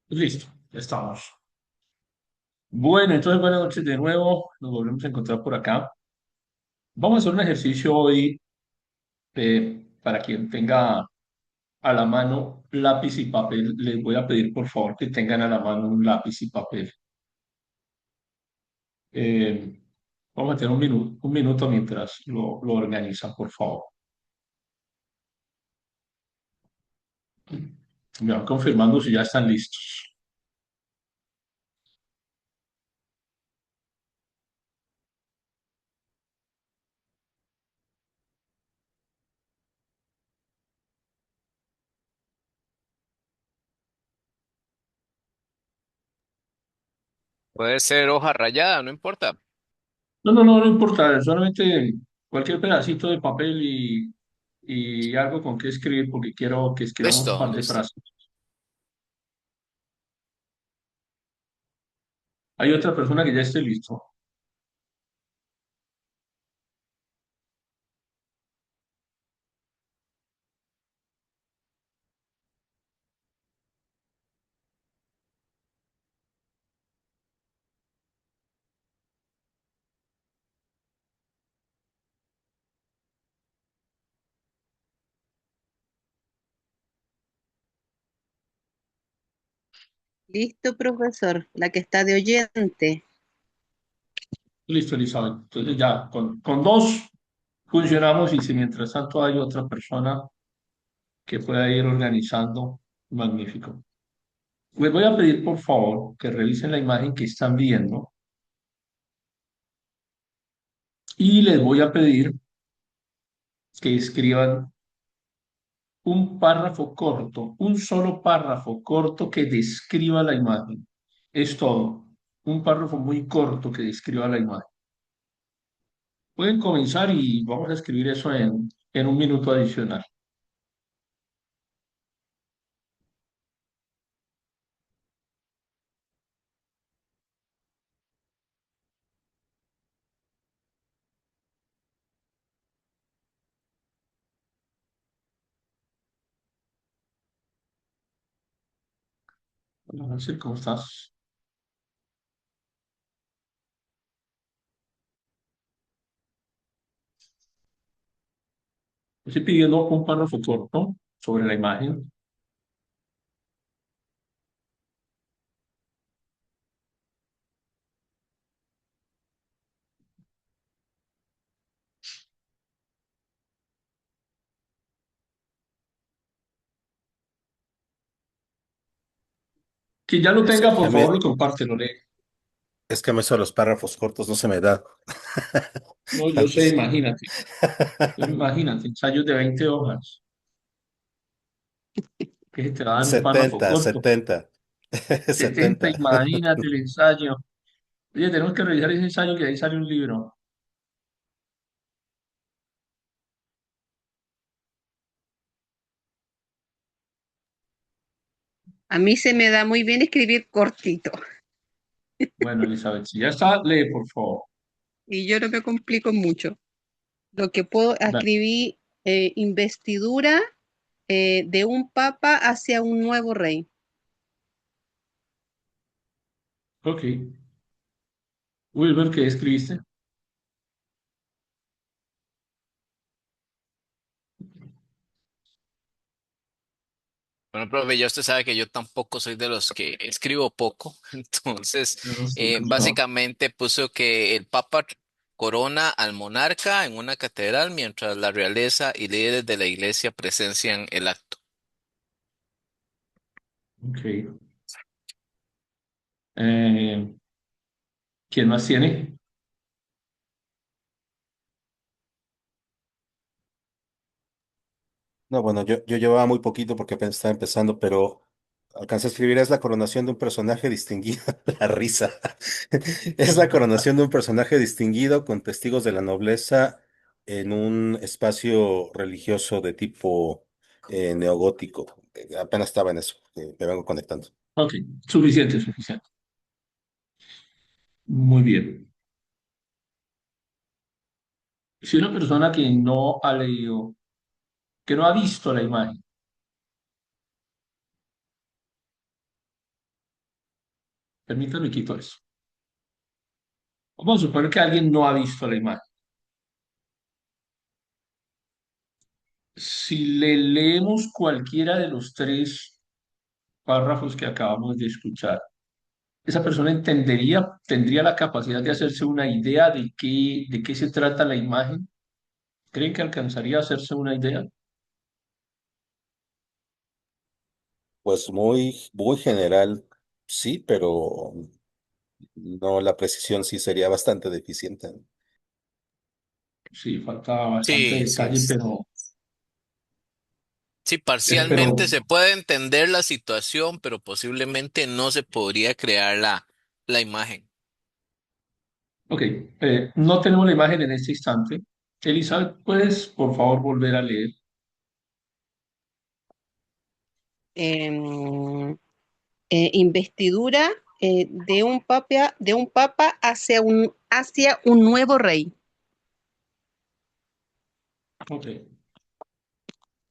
Listo, ya estamos. Bueno, entonces buenas noches de nuevo. Nos volvemos a encontrar por acá. Vamos a hacer un ejercicio hoy para quien tenga a la mano lápiz y papel. Les voy a pedir por favor que tengan a la mano un lápiz y papel. Eh, Vamos a tener un minuto mientras lo organizan, por favor. Me van confirmando si ya están listos. Puede ser hoja rayada, no importa. No, no, no, no importa. Solamente cualquier pedacito de papel y algo con que escribir, porque quiero que escribamos un Listo, par de listo. frases. Hay otra persona que ya esté listo. Listo, profesor, la que está de oyente. Listo, Elizabeth. Entonces ya con dos funcionamos y si mientras tanto hay otra persona que pueda ir organizando, magnífico. Les voy a pedir por favor que revisen la imagen que están viendo y les voy a pedir que escriban un párrafo corto, un solo párrafo corto que describa la imagen. Es todo. Un párrafo muy corto que describa la imagen. Pueden comenzar y vamos a escribir eso en un minuto adicional. Hola, Hansel, ¿cómo estás? Estoy pidiendo un párrafo corto sobre la imagen, que ya lo Es tenga, que por a mí, favor, lo comparte, lo lee. es que a mí eso de los párrafos cortos no se me da. No, yo sé, Entonces, imagínate, ensayos de 20 hojas, que se te va a dar un párrafo 70, corto. 70, 70, 70. imagínate el ensayo. Oye, tenemos que revisar ese ensayo que ahí sale un libro. A mí se me da muy bien escribir cortito Bueno, Elizabeth, si ya está, lee, por favor. y yo no me complico mucho. Lo que puedo Dale. escribir, investidura de un papa hacia un nuevo rey. Ok. Wilber, ¿qué escribiste? Bueno, profe, ya usted sabe que yo tampoco soy de los que escribo poco. Entonces, No, sí, claro. básicamente puso que el Papa corona al monarca en una catedral mientras la realeza y líderes de la iglesia presencian el acto. Ok. Eh, ¿Quién más tiene? No, bueno, yo llevaba muy poquito porque apenas estaba empezando, pero alcancé a escribir, es la coronación de un personaje distinguido, la risa. Es la coronación de un personaje distinguido con testigos de la nobleza en un espacio religioso de tipo neogótico. Apenas estaba en eso, me vengo conectando. Ok, suficiente, suficiente. Muy bien. Si una persona que no ha leído, que no ha visto la imagen, Permítame quito eso. Vamos a suponer que alguien no ha visto la imagen. Si le leemos cualquiera de los tres párrafos que acabamos de escuchar, esa persona entendería, tendría la capacidad de hacerse una idea de qué se trata la imagen. ¿Creen que alcanzaría a hacerse una idea? Pues muy general, sí, pero no, la precisión sí sería bastante deficiente. Sí, falta bastante Sí, sí. detalle, Sí, pero, parcialmente se puede entender la situación, pero posiblemente no se podría crear la imagen. ok, no tenemos la imagen en este instante. Elizabeth, ¿puedes por favor volver a leer? Em, Investidura de un papa hacia un nuevo rey. Ok,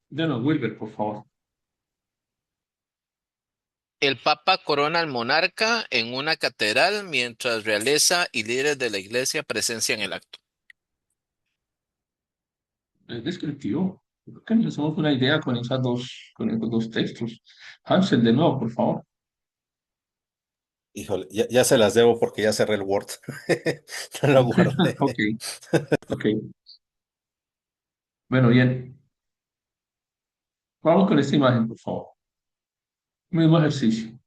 denos, Wilber, por favor. El Papa corona al monarca en una catedral mientras realeza y líderes de la iglesia presencian el acto. Es descriptivo. Creo que nos hacemos una idea con esos dos textos. Hansel, de nuevo, por favor. Híjole, ya se las debo porque ya cerré el Word. No lo Ok, guardé. ok. Bueno, bien. Vamos con esta imagen, por favor. Mismo ejercicio.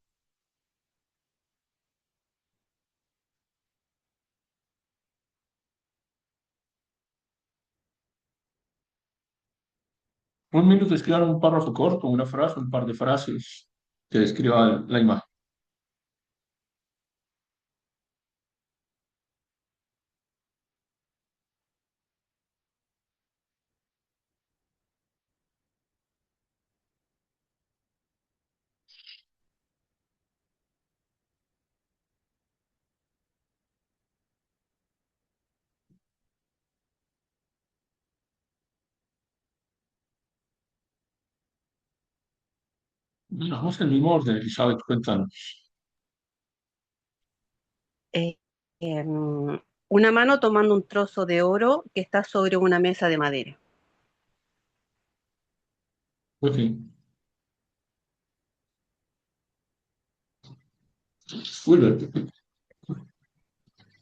Un minuto, escriban un párrafo corto, una frase, un par de frases que describa la imagen. Vamos en el mismo orden, Elizabeth, cuéntanos. Eh, una mano tomando un trozo de oro que está sobre una mesa de madera. Ok. Wilber.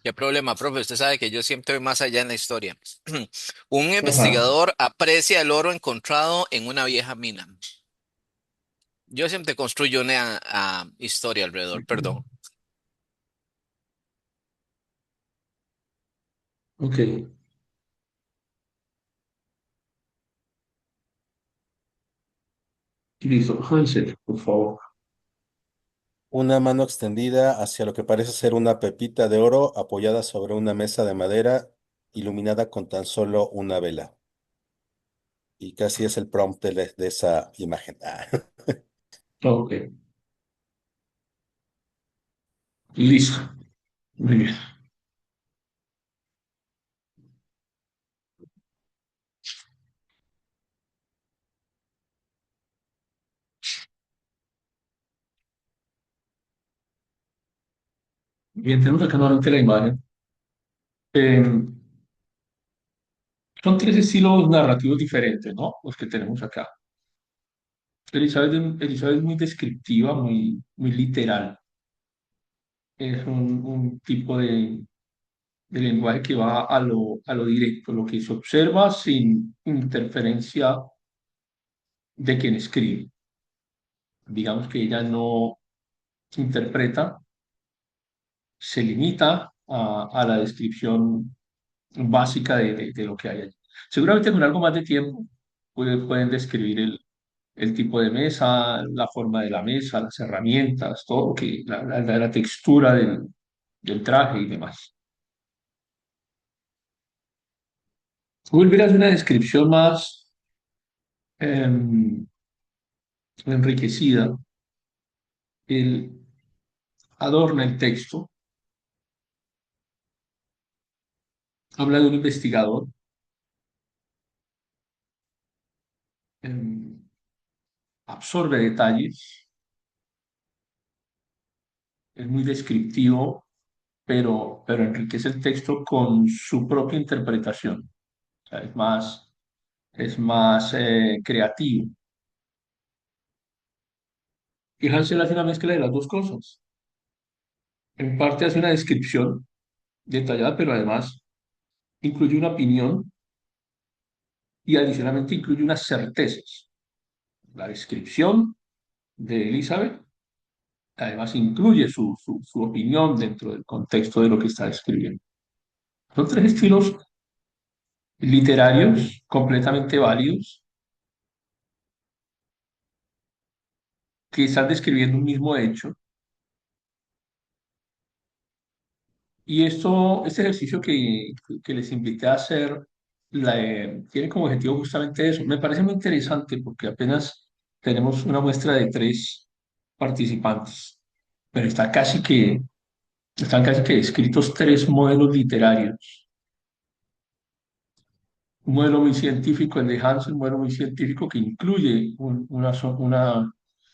¿Qué problema, profe? Usted sabe que yo siempre voy más allá en la historia. Un Ajá. investigador aprecia el oro encontrado en una vieja mina. Yo siempre construyo una historia alrededor, perdón. Ok. Listo. Hansel, por favor. Una mano extendida hacia lo que parece ser una pepita de oro apoyada sobre una mesa de madera iluminada con tan solo una vela. Y casi es el prompt de esa imagen. Ok. Listo. Muy bien. Bien, tenemos acá nuevamente la imagen. Eh, Son tres estilos narrativos diferentes, ¿no? Los que tenemos acá. Elizabeth es muy descriptiva, muy literal. Es un tipo de lenguaje que va a lo directo, lo que se observa sin interferencia de quien escribe. Digamos que ella no interpreta, se limita a la descripción básica de lo que hay allí. Seguramente con algo más de tiempo pueden describir el tipo de mesa, la forma de la mesa, las herramientas, todo, que la textura del traje y demás. Volver a hacer una descripción más em, enriquecida. Él adorna el texto, habla de un investigador, em, absorbe detalles, es muy descriptivo, pero enriquece el texto con su propia interpretación. O sea, es más creativo. Y Hansel hace una mezcla de las dos cosas. En parte hace una descripción detallada, pero además incluye una opinión y adicionalmente incluye unas certezas. La descripción de Elizabeth además incluye su opinión dentro del contexto de lo que está escribiendo. Son tres estilos literarios completamente válidos que están describiendo un mismo hecho. Y este ejercicio que les invité a hacer tiene como objetivo justamente eso. Me parece muy interesante porque apenas tenemos una muestra de tres participantes, pero están casi que descritos tres modelos literarios. Un modelo muy científico, el de Hansel, un modelo muy científico que incluye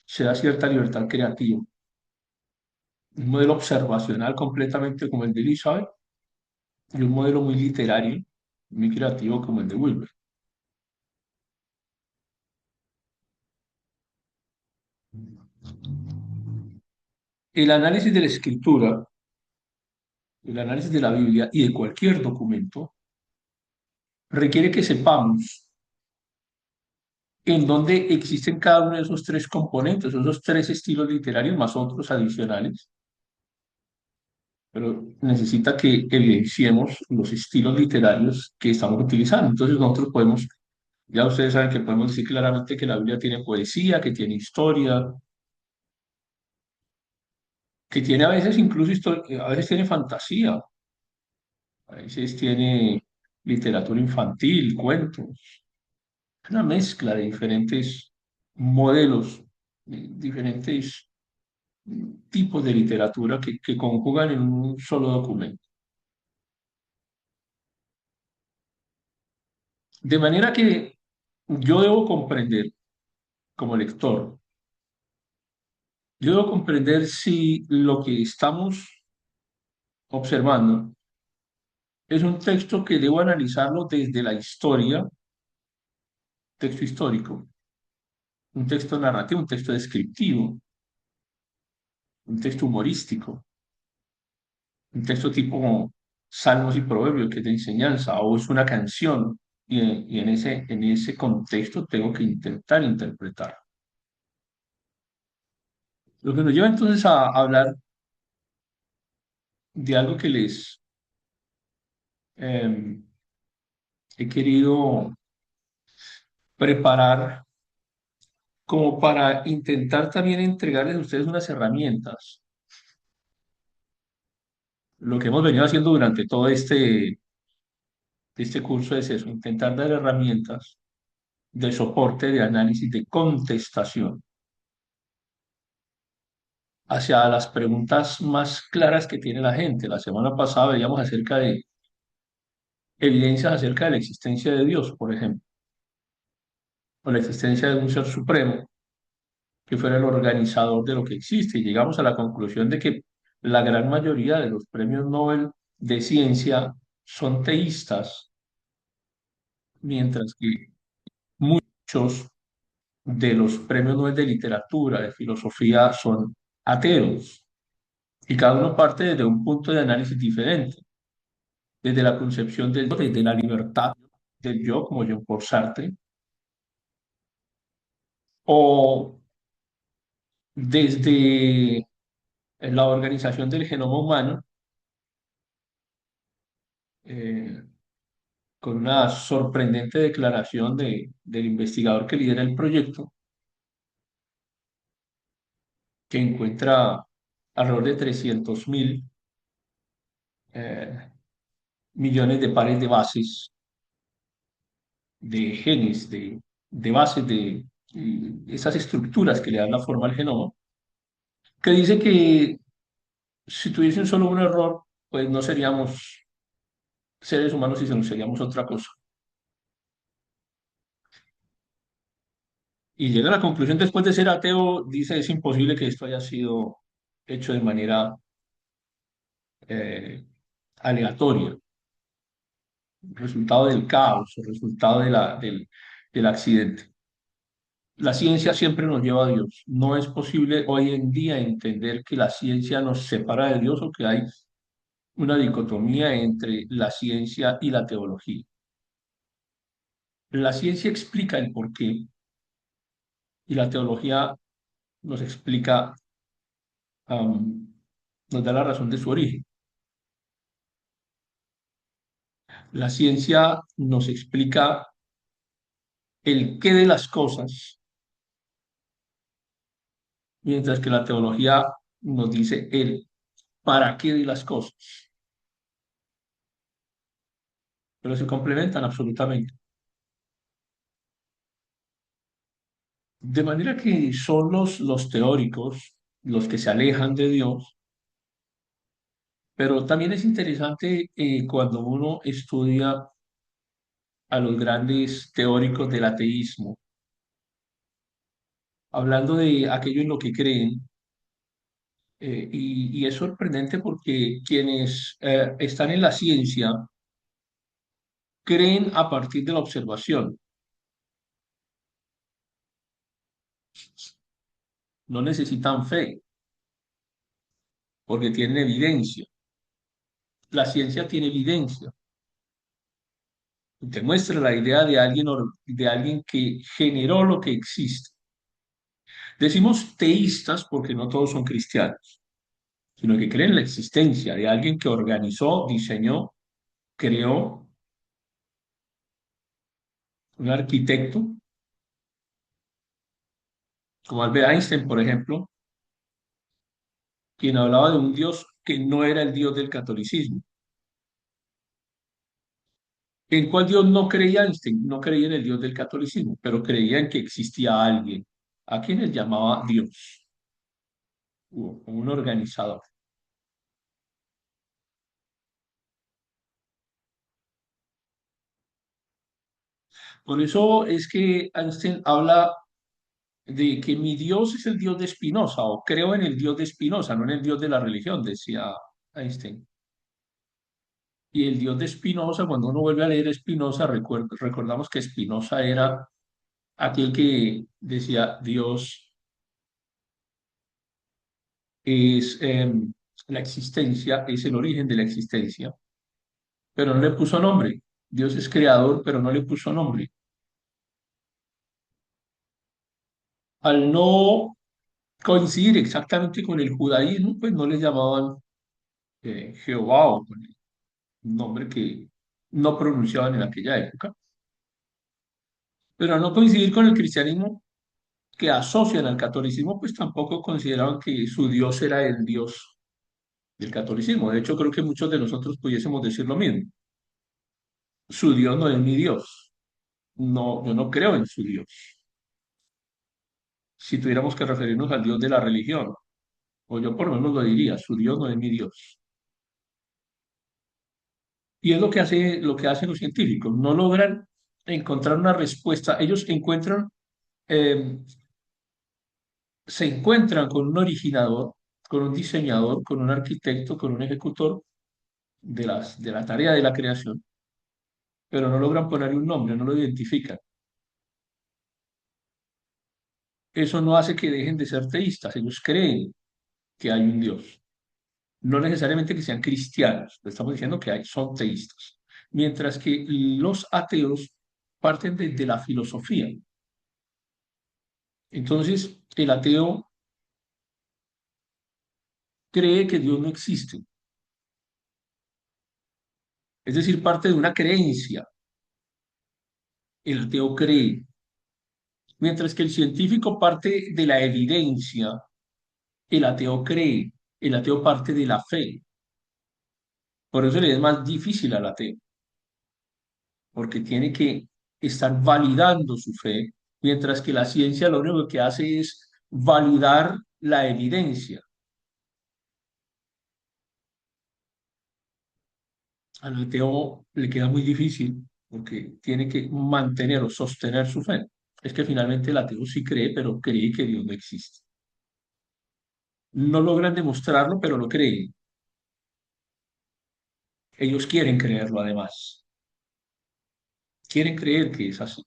se da cierta libertad creativa. Un modelo observacional completamente como el de Elizabeth y un modelo muy literario, muy creativo como el de Wilber. El análisis de la escritura, el análisis de la Biblia y de cualquier documento requiere que sepamos en dónde existen cada uno de esos tres componentes, esos tres estilos literarios más otros adicionales, pero necesita que evidenciemos los estilos literarios que estamos utilizando. Entonces nosotros podemos, ya ustedes saben que podemos decir claramente que la Biblia tiene poesía, que tiene historia, que tiene a veces incluso a veces tiene fantasía, a veces tiene literatura infantil, cuentos, una mezcla de diferentes modelos, diferentes tipos de literatura que conjugan en un solo documento. De manera que yo debo comprender, como lector, yo debo comprender si lo que estamos observando es un texto que debo analizarlo desde la historia, texto histórico, un texto narrativo, un texto descriptivo, un texto humorístico, un texto tipo Salmos y Proverbios que es de enseñanza, o es una canción, y en ese contexto tengo que intentar interpretar. Lo que nos lleva entonces a hablar de algo que les eh, he querido preparar como para intentar también entregarles a ustedes unas herramientas. Lo que hemos venido haciendo durante todo este curso es eso, intentar dar herramientas de soporte, de análisis, de contestación hacia las preguntas más claras que tiene la gente. La semana pasada veíamos acerca de evidencias acerca de la existencia de Dios, por ejemplo, o la existencia de un ser supremo que fuera el organizador de lo que existe. Y llegamos a la conclusión de que la gran mayoría de los premios Nobel de ciencia son teístas, mientras que muchos de los premios Nobel de literatura, de filosofía, son ateos. Y cada uno parte desde un punto de análisis diferente, desde la concepción del yo, desde la libertad del yo, como Jean-Paul Sartre, o desde la organización del genoma humano, eh, con una sorprendente declaración del investigador que lidera el proyecto, que encuentra alrededor de 300.000 eh, millones de pares de bases, de genes, de bases, de esas estructuras que le dan la forma al genoma, que dice que si tuviesen solo un error, pues no seríamos seres humanos, sino seríamos otra cosa. Y llega a la conclusión, después de ser ateo, dice, es imposible que esto haya sido hecho de manera eh, aleatoria, resultado del caos, el resultado del accidente. La ciencia siempre nos lleva a Dios. No es posible hoy en día entender que la ciencia nos separa de Dios o que hay una dicotomía entre la ciencia y la teología. La ciencia explica el porqué y la teología nos explica, nos da la razón de su origen. La ciencia nos explica el qué de las cosas, mientras que la teología nos dice el para qué de las cosas, pero se complementan absolutamente. De manera que son los teóricos los que se alejan de Dios, pero también es interesante cuando uno estudia a los grandes teóricos del ateísmo, hablando de aquello en lo que creen, y es sorprendente porque quienes están en la ciencia creen a partir de la observación, no necesitan fe porque tienen evidencia. La ciencia tiene evidencia. Te muestra la idea de alguien que generó lo que existe. Decimos teístas porque no todos son cristianos, sino que creen en la existencia de alguien que organizó, diseñó, creó, un arquitecto, como Albert Einstein, por ejemplo, quien hablaba de un Dios que no era el Dios del catolicismo. ¿En cuál Dios no creía Einstein? No creía en el Dios del catolicismo, pero creía en que existía alguien, a quien él llamaba Dios, o un organizador. Por eso es que Einstein habla de que mi Dios es el Dios de Spinoza, o creo en el Dios de Spinoza, no en el Dios de la religión, decía Einstein. Y el Dios de Spinoza, cuando uno vuelve a leer Spinoza, recordamos que Spinoza era aquel que decía Dios es la existencia, es el origen de la existencia, pero no le puso nombre. Dios es creador, pero no le puso nombre. Al no coincidir exactamente con el judaísmo, pues no le llamaban Jehová o con el nombre que no pronunciaban en aquella época. Pero al no coincidir con el cristianismo que asocian al catolicismo, pues tampoco consideraban que su Dios era el Dios del catolicismo. De hecho, creo que muchos de nosotros pudiésemos decir lo mismo. Su Dios no es mi Dios. No, yo no creo en su Dios. Si tuviéramos que referirnos al Dios de la religión, o yo por lo menos lo diría, su Dios no es mi Dios. Y es lo que hacen los científicos. No logran encontrar una respuesta. Ellos eh, se encuentran con un originador, con un diseñador, con un arquitecto, con un ejecutor de la tarea de la creación, pero no logran ponerle un nombre, no lo identifican. Eso no hace que dejen de ser teístas. Ellos creen que hay un Dios. No necesariamente que sean cristianos, le estamos diciendo que son teístas. Mientras que los ateos parten de la filosofía. Entonces, el ateo cree que Dios no existe. Es decir, parte de una creencia. El ateo cree. Mientras que el científico parte de la evidencia, el ateo cree. El ateo parte de la fe. Por eso le es más difícil al ateo, porque tiene que estar validando su fe, mientras que la ciencia lo único que hace es validar la evidencia. Al ateo le queda muy difícil porque tiene que mantener o sostener su fe. Es que finalmente el ateo sí cree, pero cree que Dios no existe. no logran demostrarlo, pero lo creen. Ellos quieren creerlo además, quieren creer que es así.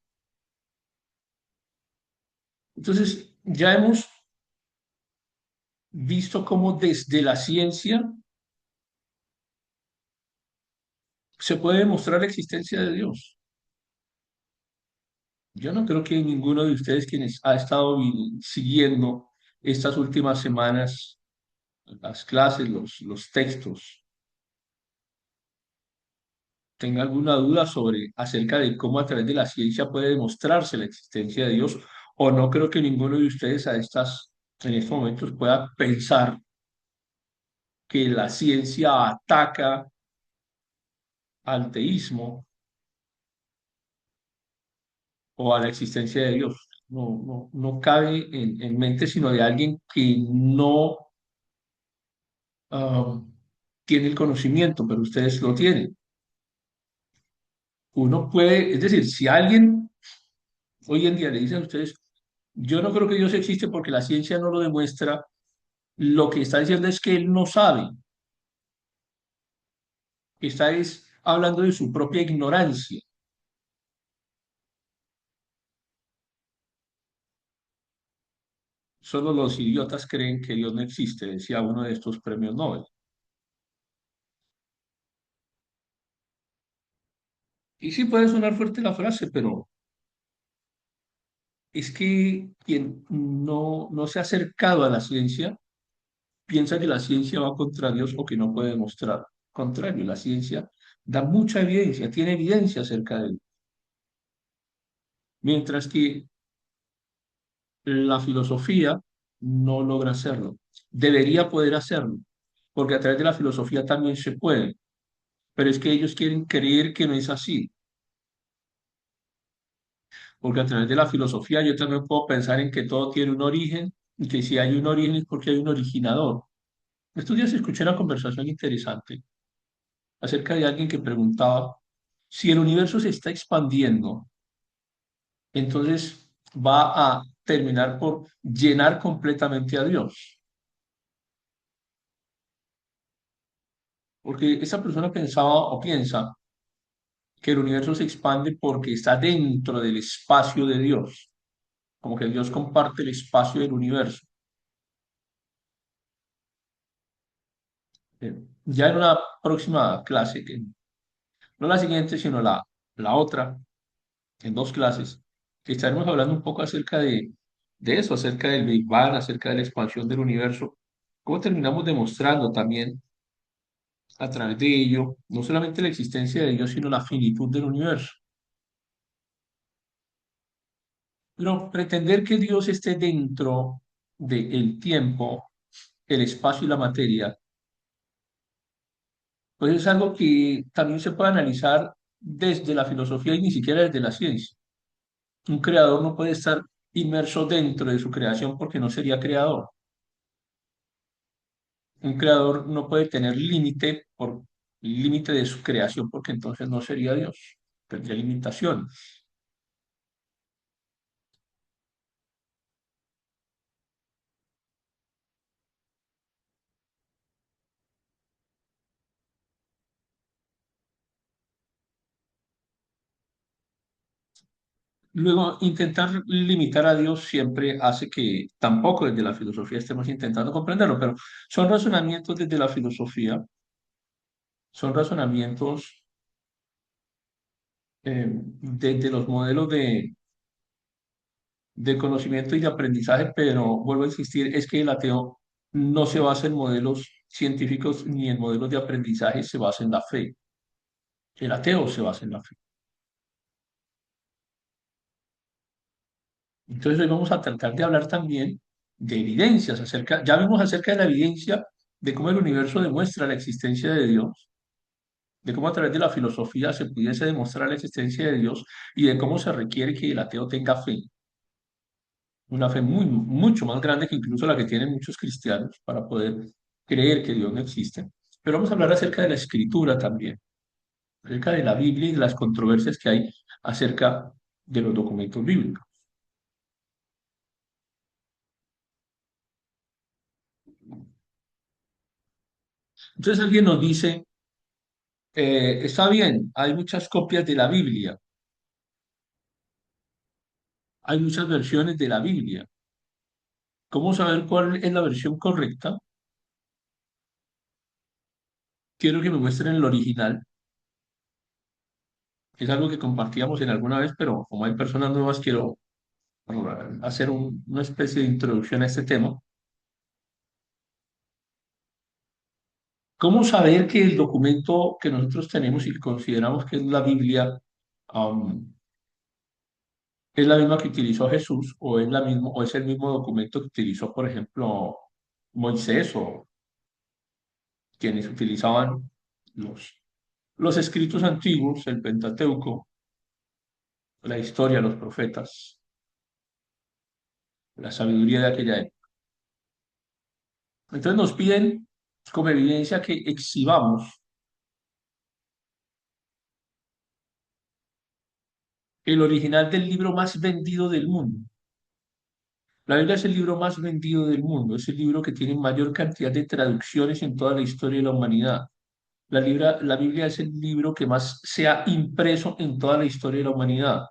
Entonces, ya hemos visto cómo desde la ciencia se puede demostrar la existencia de Dios. Yo no creo que ninguno de ustedes quienes ha estado siguiendo estas últimas semanas las clases, los textos, tenga alguna duda sobre acerca de cómo a través de la ciencia puede demostrarse la existencia de Dios, o no creo que ninguno de ustedes en estos momentos pueda pensar que la ciencia ataca al teísmo o a la existencia de Dios. No cabe en mente sino de alguien que no ah, tiene el conocimiento, pero ustedes lo tienen. Uno puede, es decir, si alguien hoy en día le dice a ustedes, yo no creo que Dios existe porque la ciencia no lo demuestra, lo que está diciendo es que él no sabe, que está es hablando de su propia ignorancia. Solo los idiotas creen que Dios no existe, decía uno de estos premios Nobel. Y sí puede sonar fuerte la frase, pero es que quien no se ha acercado a la ciencia piensa que la ciencia va contra Dios o que no puede demostrar. Al contrario, la ciencia da mucha evidencia, tiene evidencia acerca de él. Mientras que la filosofía no logra hacerlo. Debería poder hacerlo, porque a través de la filosofía también se puede, pero es que ellos quieren creer que no es así, porque a través de la filosofía yo también puedo pensar en que todo tiene un origen y que si hay un origen es porque hay un originador. Estos días escuché una conversación interesante acerca de alguien que preguntaba si el universo se está expandiendo, entonces va a terminar por llenar completamente a Dios. Porque esa persona pensaba o piensa que el universo se expande porque está dentro del espacio de Dios, como que Dios comparte el espacio del universo. Ya en una próxima clase, no la siguiente, sino la otra, en dos clases, estaremos hablando un poco acerca de eso, acerca del Big Bang, acerca de la expansión del universo, cómo terminamos demostrando también a través de ello, no solamente la existencia de Dios, sino la finitud del universo. Pero pretender que Dios esté dentro del tiempo, el espacio y la materia, pues es algo que también se puede analizar desde la filosofía y ni siquiera desde la ciencia. Un creador no puede estar inmerso dentro de su creación porque no sería creador. Un creador no puede tener límite por límite de su creación porque entonces no sería Dios, tendría limitación. Luego, intentar limitar a Dios siempre hace que tampoco desde la filosofía estemos intentando comprenderlo, pero son razonamientos desde la filosofía, son razonamientos desde los modelos de conocimiento y de aprendizaje, pero vuelvo a insistir, es que el ateo no se basa en modelos científicos ni en modelos de aprendizaje, se basa en la fe. El ateo se basa en la fe. Entonces hoy vamos a tratar de hablar también de evidencias acerca, ya vimos acerca de la evidencia de cómo el universo demuestra la existencia de Dios, de cómo a través de la filosofía se pudiese demostrar la existencia de Dios y de cómo se requiere que el ateo tenga fe, una fe mucho más grande que incluso la que tienen muchos cristianos para poder creer que Dios no existe. Pero vamos a hablar acerca de la escritura también, acerca de la Biblia y de las controversias que hay acerca de los documentos bíblicos. Entonces alguien nos dice, está bien, hay muchas copias de la Biblia, hay muchas versiones de la Biblia. ¿Cómo saber cuál es la versión correcta? Quiero que me muestren el original. Es algo que compartíamos en alguna vez, pero como hay personas nuevas, quiero hacer una especie de introducción a este tema. ¿Cómo saber que el documento que nosotros tenemos y que consideramos que es la Biblia, am, es la misma que utilizó Jesús o es o es el mismo documento que utilizó, por ejemplo, Moisés o quienes utilizaban los, los escritos antiguos, el Pentateuco, la historia, los profetas, la sabiduría de aquella época? Entonces nos piden como evidencia que exhibamos el original del libro más vendido del mundo. La Biblia es el libro más vendido del mundo, es el libro que tiene mayor cantidad de traducciones en toda la historia de la humanidad. La Biblia es el libro que más se ha impreso en toda la historia de la humanidad.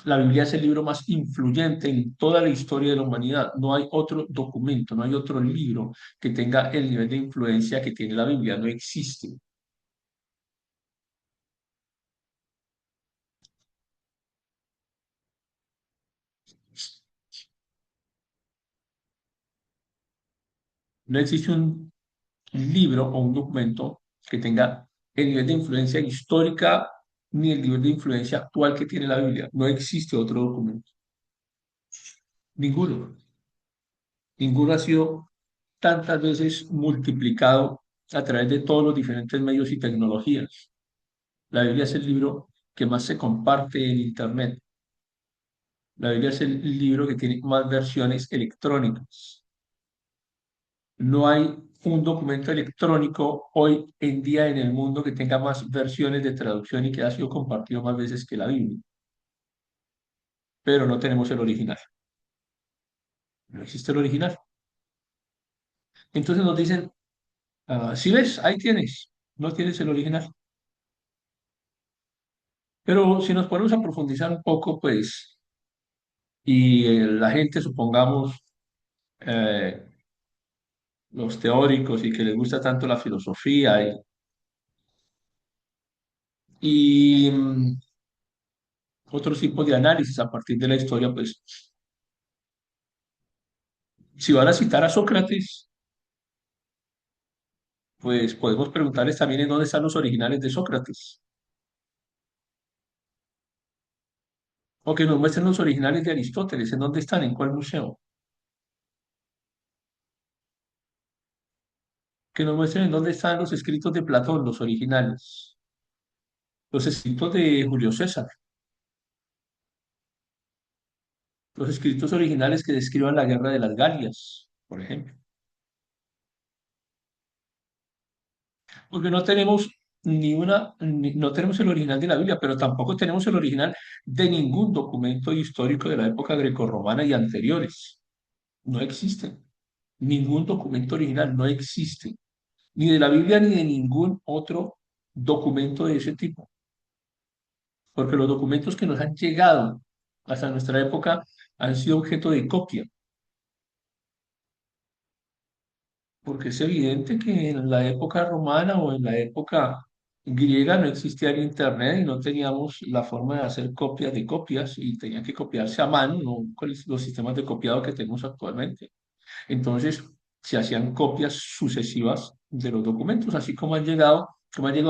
La Biblia es el libro más influyente en toda la historia de la humanidad. No hay otro documento, no hay otro libro que tenga el nivel de influencia que tiene la Biblia. No existe. No existe un libro o un documento que tenga el nivel de influencia histórica ni el nivel de influencia actual que tiene la Biblia. No existe otro documento. Ninguno. Ninguno ha sido tantas veces multiplicado a través de todos los diferentes medios y tecnologías. La Biblia es el libro que más se comparte en Internet. La Biblia es el libro que tiene más versiones electrónicas. No hay un documento electrónico hoy en día en el mundo que tenga más versiones de traducción y que haya sido compartido más veces que la Biblia, pero no tenemos el original. No existe el original. Entonces nos dicen, si ves, ahí tienes, no tienes el original. Pero si nos ponemos a profundizar un poco, pues, y la gente, supongamos, eh, los teóricos y que les gusta tanto la filosofía y otros tipos de análisis a partir de la historia, pues, si van a citar a Sócrates, pues podemos preguntarles también en dónde están los originales de Sócrates, o que nos muestren los originales de Aristóteles, en dónde están, en cuál museo, que nos muestren en dónde están los escritos de Platón, los originales, los escritos de Julio César, los escritos originales que describan la guerra de las Galias, por ejemplo. Porque no tenemos no tenemos el original de la Biblia, pero tampoco tenemos el original de ningún documento histórico de la época grecorromana y anteriores. No existen. Ningún documento original no existe, ni de la Biblia ni de ningún otro documento de ese tipo, porque los documentos que nos han llegado hasta nuestra época han sido objeto de copia. Porque es evidente que en la época romana o en la época griega no existía el Internet y no teníamos la forma de hacer copias de copias y tenía que copiarse a mano, no con los sistemas de copiado que tenemos actualmente. Entonces, se hacían copias sucesivas de los documentos, así como ha llegado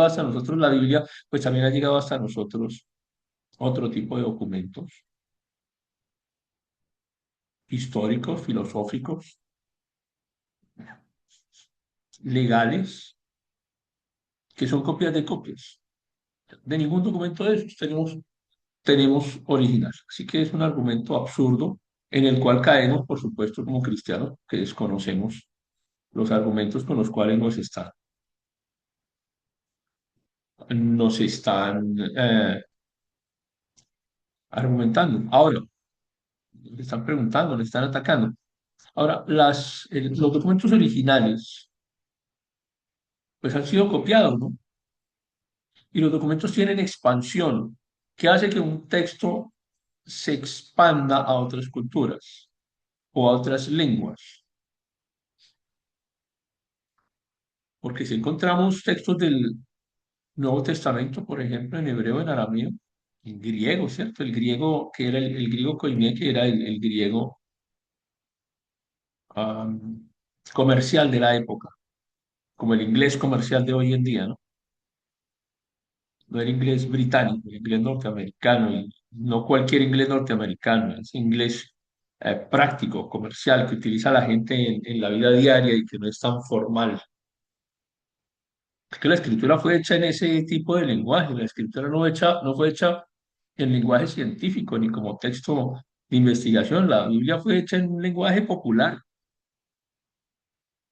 hasta nosotros la Biblia, pues también ha llegado hasta nosotros otro tipo de documentos históricos, filosóficos, legales, que son copias de copias. De ningún documento de esos tenemos original. Así que es un argumento absurdo en el cual caemos, por supuesto, como cristianos, que desconocemos los argumentos con los cuales nos están argumentando. Ahora, le están preguntando, le están atacando. Ahora, los documentos originales, pues han sido copiados, ¿no? Y los documentos tienen expansión, que hace que un texto se expanda a otras culturas o a otras lenguas. Porque si encontramos textos del Nuevo Testamento, por ejemplo, en hebreo, en arameo, en griego, ¿cierto? El griego, que era el griego koiné, que era el griego am, comercial de la época, como el inglés comercial de hoy en día, ¿no? No el inglés británico, el inglés norteamericano, y no cualquier inglés norteamericano, es inglés práctico, comercial, que utiliza la gente en la vida diaria y que no es tan formal. Es que la escritura fue hecha en ese tipo de lenguaje, la escritura no fue hecha en lenguaje científico ni como texto de investigación, la Biblia fue hecha en un lenguaje popular,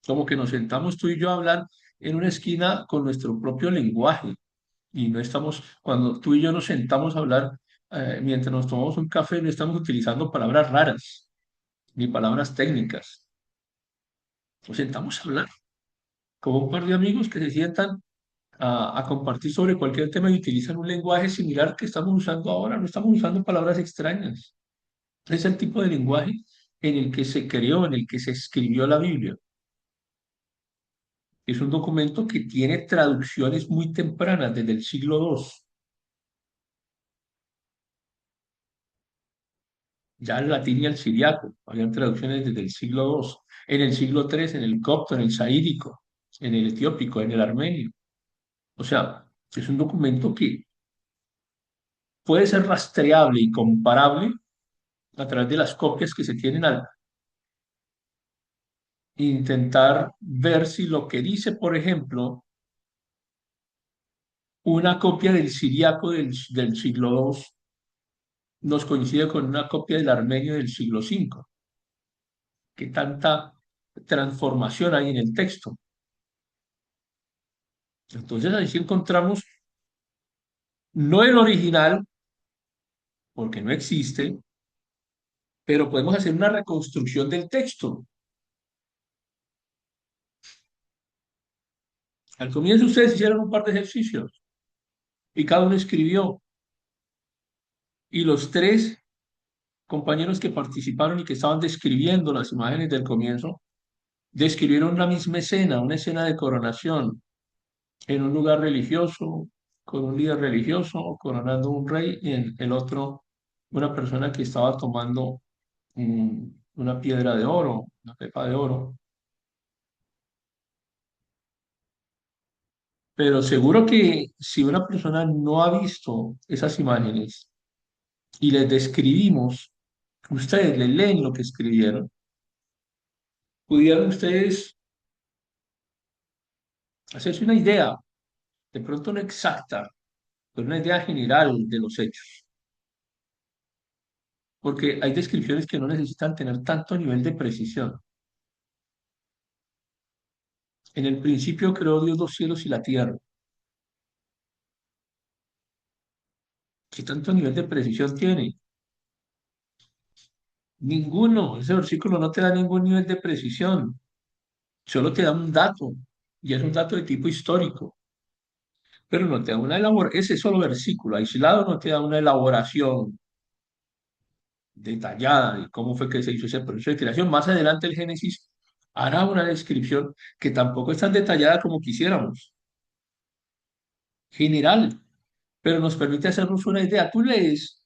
como que nos sentamos tú y yo a hablar en una esquina con nuestro propio lenguaje y no estamos, cuando tú y yo nos sentamos a hablar, mientras nos tomamos un café, no estamos utilizando palabras raras ni palabras técnicas, nos sentamos a hablar como un par de amigos que se sientan a compartir sobre cualquier tema y utilizan un lenguaje similar que estamos usando ahora, no estamos usando palabras extrañas. Es el tipo de lenguaje en el que se creó, en el que se escribió la Biblia. Es un documento que tiene traducciones muy tempranas, desde el siglo II. Ya el latín y el siriaco, habían traducciones desde el siglo II. En el siglo III, en el copto, en el saídico, en el etiópico, en el armenio. O sea, es un documento que puede ser rastreable y comparable a través de las copias que se tienen al intentar ver si lo que dice, por ejemplo, una copia del siriaco del siglo II nos coincide con una copia del armenio del siglo V. ¿Qué tanta transformación hay en el texto? Entonces ahí sí encontramos no el original, porque no existe, pero podemos hacer una reconstrucción del texto. Al comienzo ustedes hicieron un par de ejercicios y cada uno escribió. Y los tres compañeros que participaron y que estaban describiendo las imágenes del comienzo, describieron una misma escena, una escena de coronación en un lugar religioso, con un líder religioso coronando un rey, y en el otro una persona que estaba tomando una piedra de oro, una pepa de oro. Pero seguro que si una persona no ha visto esas imágenes y les describimos, ustedes le leen lo que escribieron, pudieran ustedes hacerse una idea, de pronto no exacta, pero una idea general de los hechos. Porque hay descripciones que no necesitan tener tanto nivel de precisión. En el principio creó Dios los cielos y la tierra. ¿Qué tanto nivel de precisión tiene? Ninguno. Ese versículo no te da ningún nivel de precisión. Solo te da un dato. Y es un dato de tipo histórico. Pero no te da una elaboración. Ese solo versículo aislado no te da una elaboración detallada de cómo fue que se hizo ese proceso de creación. Más adelante el Génesis hará una descripción que tampoco es tan detallada como quisiéramos. General, pero nos permite hacernos una idea. Tú lees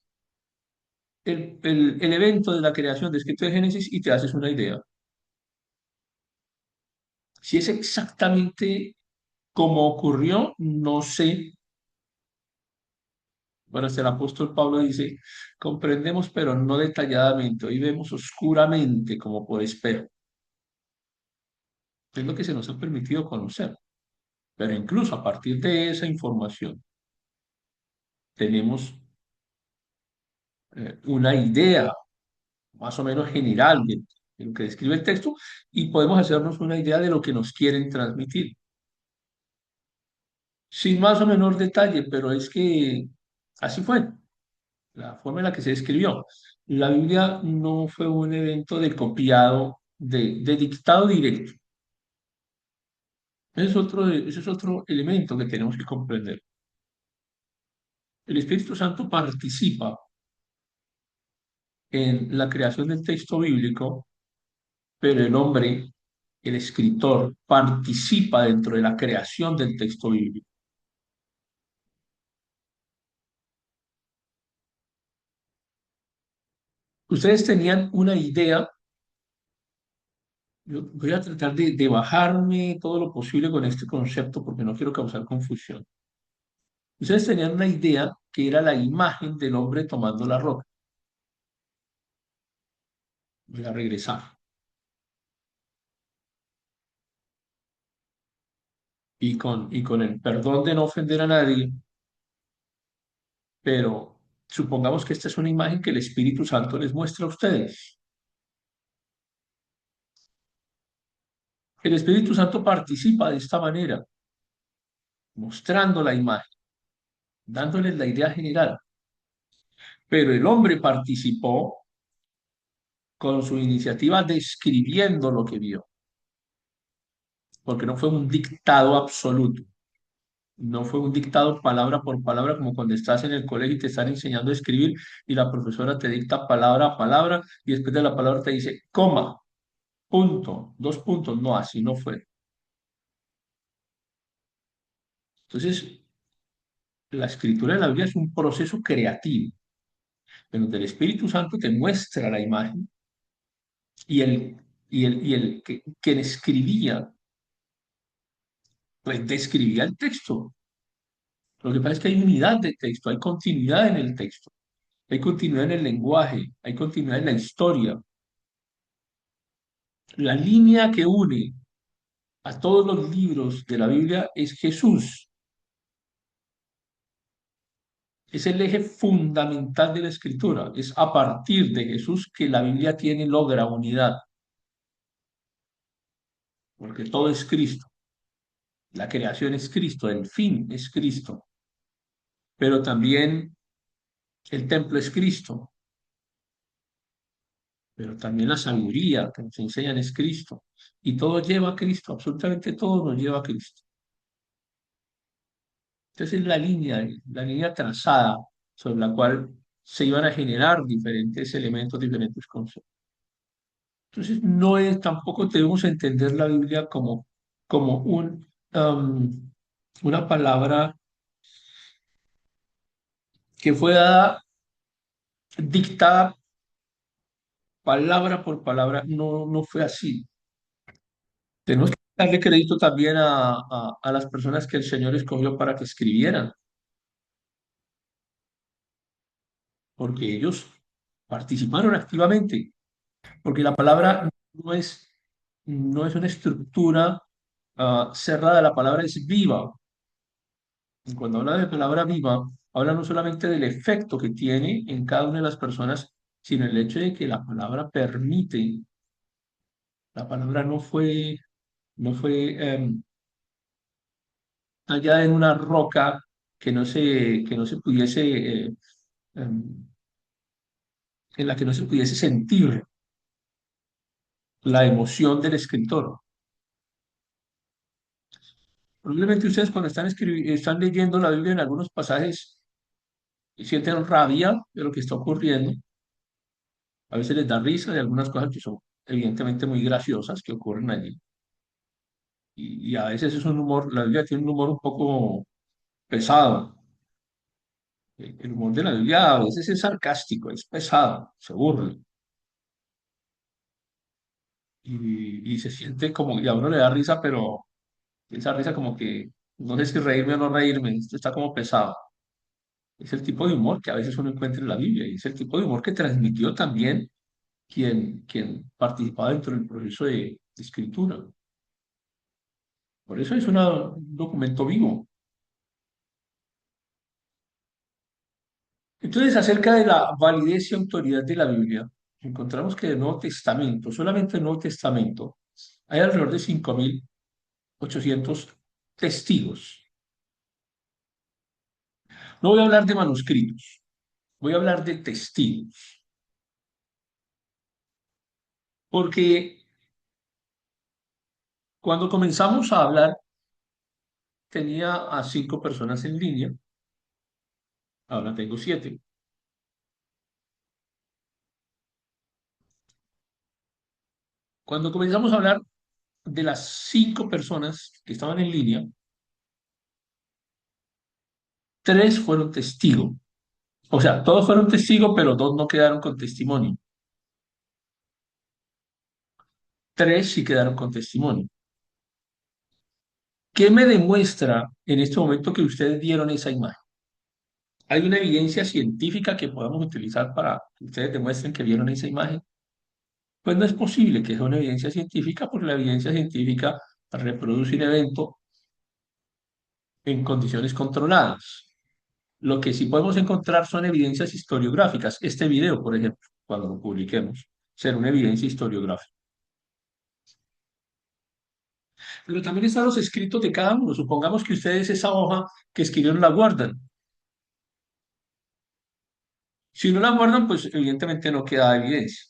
el evento de la creación descrito en Génesis y te haces una idea. Si es exactamente como ocurrió, no sé. Bueno, hasta el apóstol Pablo dice, comprendemos, pero no detalladamente. Hoy vemos oscuramente como por espejo. Es lo que se nos ha permitido conocer. Pero incluso a partir de esa información, tenemos una idea más o menos general de lo que describe el texto y podemos hacernos una idea de lo que nos quieren transmitir. Sin más o menor detalle, pero es que así fue, la forma en la que se escribió. La Biblia no fue un evento de copiado de dictado directo. Ese es otro elemento que tenemos que comprender. El Espíritu Santo participa en la creación del texto bíblico, pero el hombre, el escritor, participa dentro de la creación del texto bíblico. Ustedes tenían una idea. Yo voy a tratar de bajarme todo lo posible con este concepto porque no quiero causar confusión. Ustedes tenían una idea que era la imagen del hombre tomando la roca. Voy a regresar. Y con el perdón de no ofender a nadie, pero supongamos que esta es una imagen que el Espíritu Santo les muestra a ustedes. El Espíritu Santo participa de esta manera, mostrando la imagen, dándoles la idea general. Pero el hombre participó con su iniciativa describiendo lo que vio, porque no fue un dictado absoluto, no fue un dictado palabra por palabra como cuando estás en el colegio y te están enseñando a escribir y la profesora te dicta palabra a palabra y después de la palabra te dice coma, punto, dos puntos, no, así no fue. Entonces, la escritura de la Biblia es un proceso creativo, en donde el Espíritu Santo te muestra la imagen y quien escribía, pues describía el texto. Lo que pasa es que hay unidad de texto, hay continuidad en el texto, hay continuidad en el lenguaje, hay continuidad en la historia. La línea que une a todos los libros de la Biblia es Jesús. Es el eje fundamental de la escritura. Es a partir de Jesús que la Biblia logra unidad, porque todo es Cristo. La creación es Cristo, el fin es Cristo, pero también el templo es Cristo, pero también la sabiduría que nos enseñan es Cristo. Y todo lleva a Cristo, absolutamente todo nos lleva a Cristo. Entonces es la línea trazada sobre la cual se iban a generar diferentes elementos, diferentes conceptos. Entonces no es, tampoco debemos entender la Biblia como una palabra que fue dada, dictada palabra por palabra, no, no fue así. Tenemos que darle crédito también a las personas que el Señor escogió para que escribieran, porque ellos participaron activamente, porque la palabra no es una estructura cerrada, la palabra es viva. Y cuando habla de palabra viva, habla no solamente del efecto que tiene en cada una de las personas, sino el hecho de que la palabra permite, la palabra no fue allá en una roca que no se pudiese, em, en la que no se pudiese sentir la emoción del escritor. Probablemente ustedes cuando están leyendo la Biblia en algunos pasajes sienten rabia de lo que está ocurriendo. A veces les da risa de algunas cosas que son evidentemente muy graciosas que ocurren allí. Y a veces es un humor, la Biblia tiene un humor un poco pesado. El humor de la Biblia a veces es sarcástico, es pesado, se burla. Y se siente como, y a uno le da risa, pero esa risa como que no sé si reírme o no reírme, esto está como pesado. Es el tipo de humor que a veces uno encuentra en la Biblia y es el tipo de humor que transmitió también quien participaba dentro del proceso de escritura. Por eso es un documento vivo. Entonces, acerca de la validez y autoridad de la Biblia, encontramos que el Nuevo Testamento, solamente el Nuevo Testamento, hay alrededor de 5.800 testigos. No voy a hablar de manuscritos, voy a hablar de testigos, porque Cuando comenzamos a hablar, tenía a 5 personas en línea, ahora tengo 7. Cuando comenzamos a hablar de las 5 personas que estaban en línea, 3 fueron testigos. O sea, todos fueron testigos, pero 2 no quedaron con testimonio. 3 sí quedaron con testimonio. ¿Qué me demuestra en este momento que ustedes vieron esa imagen? ¿Hay una evidencia científica que podamos utilizar para que ustedes demuestren que vieron esa imagen? Pues no es posible que sea una evidencia científica, porque la evidencia científica reproduce un evento en condiciones controladas. Lo que sí podemos encontrar son evidencias historiográficas. Este video, por ejemplo, cuando lo publiquemos, será una evidencia historiográfica. Pero también están los escritos de cada uno. Supongamos que ustedes esa hoja que escribieron la guardan. Si no la guardan, pues evidentemente no queda evidencia.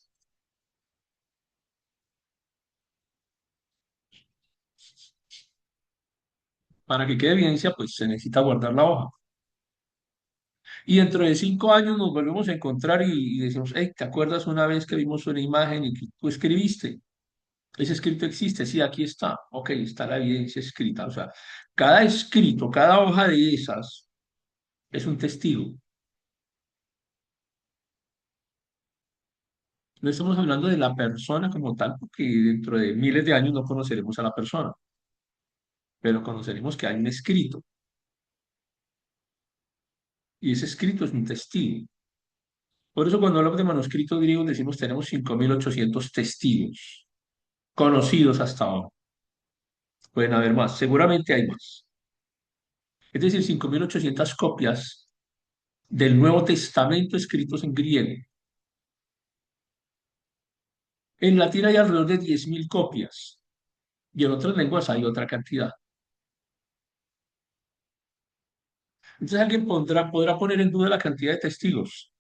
Para que quede evidencia, pues se necesita guardar la hoja. Y dentro de 5 años nos volvemos a encontrar y decimos, hey, ¿te acuerdas una vez que vimos una imagen y que tú escribiste? Ese escrito existe, sí, aquí está. Ok, está la evidencia escrita. O sea, cada escrito, cada hoja de esas es un testigo. No estamos hablando de la persona como tal, porque dentro de miles de años no conoceremos a la persona, pero conoceremos que hay un escrito y ese escrito es un testigo. Por eso cuando hablamos de manuscritos griegos decimos tenemos 5.800 testigos conocidos hasta ahora. Pueden haber más, seguramente hay más. Es decir, 5.800 copias del Nuevo Testamento escritos en griego. En latín hay alrededor de 10.000 copias y en otras lenguas hay otra cantidad. Entonces alguien podrá poner en duda la cantidad de testigos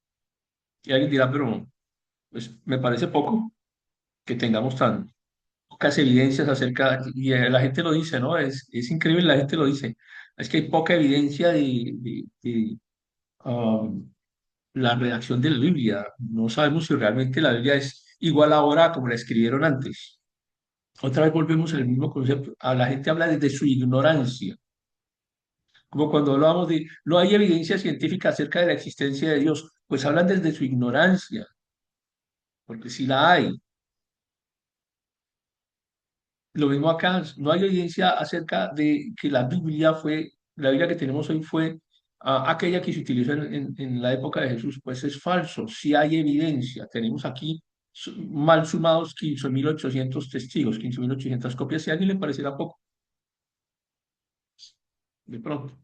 y alguien dirá, pero pues, me parece poco que tengamos tan pocas evidencias acerca, y la gente lo dice, ¿no? Es increíble, la gente lo dice. Es que hay poca evidencia um, la redacción de la Biblia. No sabemos si realmente la Biblia es igual ahora como la escribieron antes. Otra vez volvemos al mismo concepto. A la gente habla desde su ignorancia. Como cuando hablábamos de no hay evidencia científica acerca de la existencia de Dios, pues hablan desde su ignorancia, porque si la hay. Lo mismo acá, no hay evidencia acerca de que la Biblia que tenemos hoy fue aquella que se utilizó en la época de Jesús. Pues es falso, sí hay evidencia. Tenemos aquí mal sumados 15.800 testigos, 15.800 copias. Si a alguien le pareciera poco, de pronto.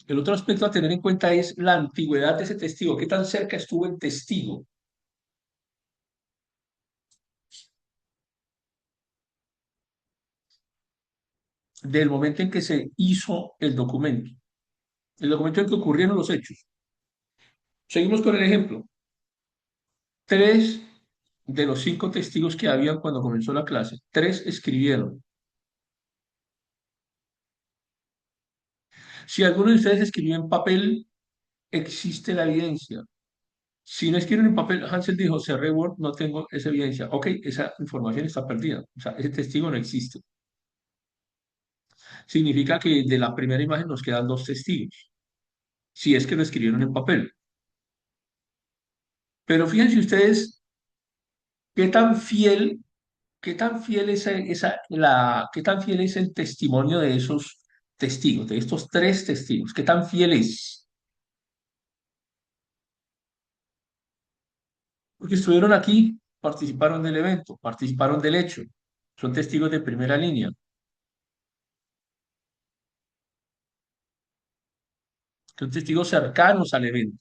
El otro aspecto a tener en cuenta es la antigüedad de ese testigo. ¿Qué tan cerca estuvo el testigo del momento en que se hizo el documento? El documento en que ocurrieron los hechos. Seguimos con el ejemplo. 3 de los 5 testigos que habían cuando comenzó la clase, 3 escribieron. Si alguno de ustedes escribió en papel, existe la evidencia. Si no escriben en papel, Hansel dijo, cerré Word, no tengo esa evidencia. Ok, esa información está perdida. O sea, ese testigo no existe. Significa que de la primera imagen nos quedan 2 testigos, si es que lo escribieron en papel. Pero fíjense ustedes qué tan fiel, qué tan fiel qué tan fiel es el testimonio de esos testigos, de estos 3 testigos, qué tan fiel es. Porque estuvieron aquí, participaron del evento, participaron del hecho, son testigos de primera línea, son testigos cercanos al evento.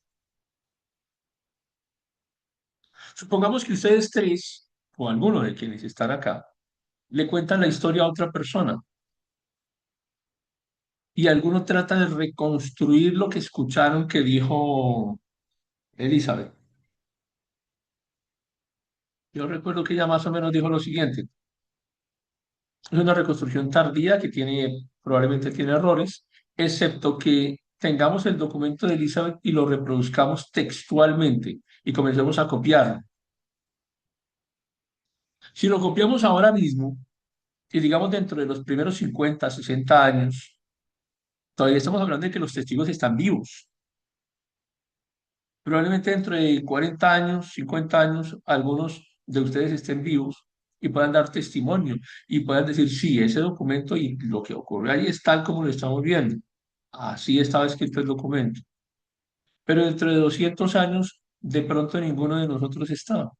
Supongamos que ustedes 3, o alguno de quienes están acá, le cuentan la historia a otra persona y alguno trata de reconstruir lo que escucharon que dijo Elizabeth. Yo recuerdo que ella más o menos dijo lo siguiente: es una reconstrucción tardía que probablemente tiene errores, excepto que tengamos el documento de Elizabeth y lo reproduzcamos textualmente y comencemos a copiarlo. Si lo copiamos ahora mismo, y digamos dentro de los primeros 50, 60 años, todavía estamos hablando de que los testigos están vivos. Probablemente dentro de 40 años, 50 años, algunos de ustedes estén vivos y puedan dar testimonio y puedan decir, sí, ese documento y lo que ocurrió ahí es tal como lo estamos viendo. Así estaba escrito el documento. Pero dentro de 200 años, de pronto ninguno de nosotros está.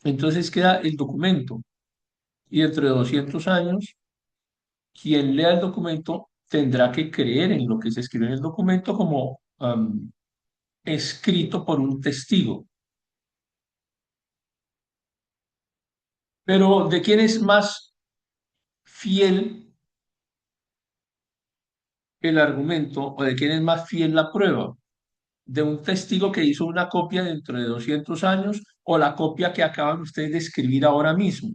Entonces queda el documento y dentro de 200 años, quien lea el documento tendrá que creer en lo que se escribe en el documento como escrito por un testigo. Pero ¿de quién es más fiel el argumento o de quién es más fiel la prueba? ¿De un testigo que hizo una copia dentro de 200 años o la copia que acaban ustedes de escribir ahora mismo?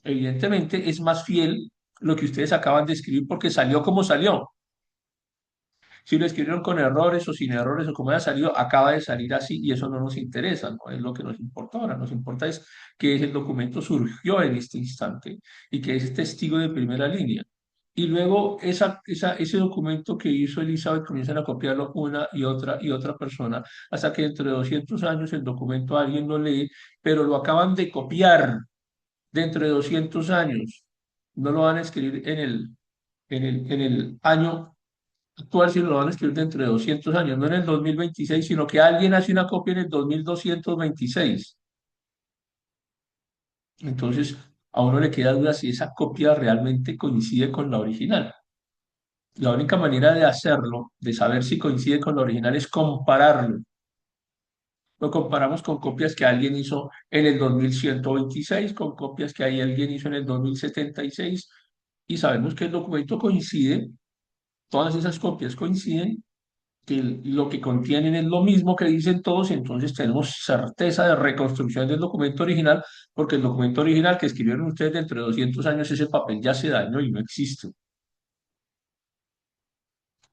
Evidentemente es más fiel lo que ustedes acaban de escribir porque salió como salió. Si lo escribieron con errores o sin errores o como haya salido, acaba de salir así y eso no nos interesa, no es lo que nos importa ahora. Nos importa es que el documento surgió en este instante y que es testigo de primera línea. Y luego ese documento que hizo Elizabeth comienzan a copiarlo una y otra persona, hasta que dentro de 200 años el documento alguien lo lee, pero lo acaban de copiar dentro de 200 años. No lo van a escribir en el año actual, sino lo van a escribir dentro de 200 años, no en el 2026, sino que alguien hace una copia en el 2226. Entonces, a uno le queda duda si esa copia realmente coincide con la original. La única manera de hacerlo, de saber si coincide con la original, es compararlo. Lo comparamos con copias que alguien hizo en el 2126, con copias que alguien hizo en el 2076, y sabemos que el documento coincide, todas esas copias coinciden, que lo que contienen es lo mismo que dicen todos, y entonces tenemos certeza de reconstrucción del documento original, porque el documento original que escribieron ustedes dentro de 200 años, ese papel ya se dañó y no existe,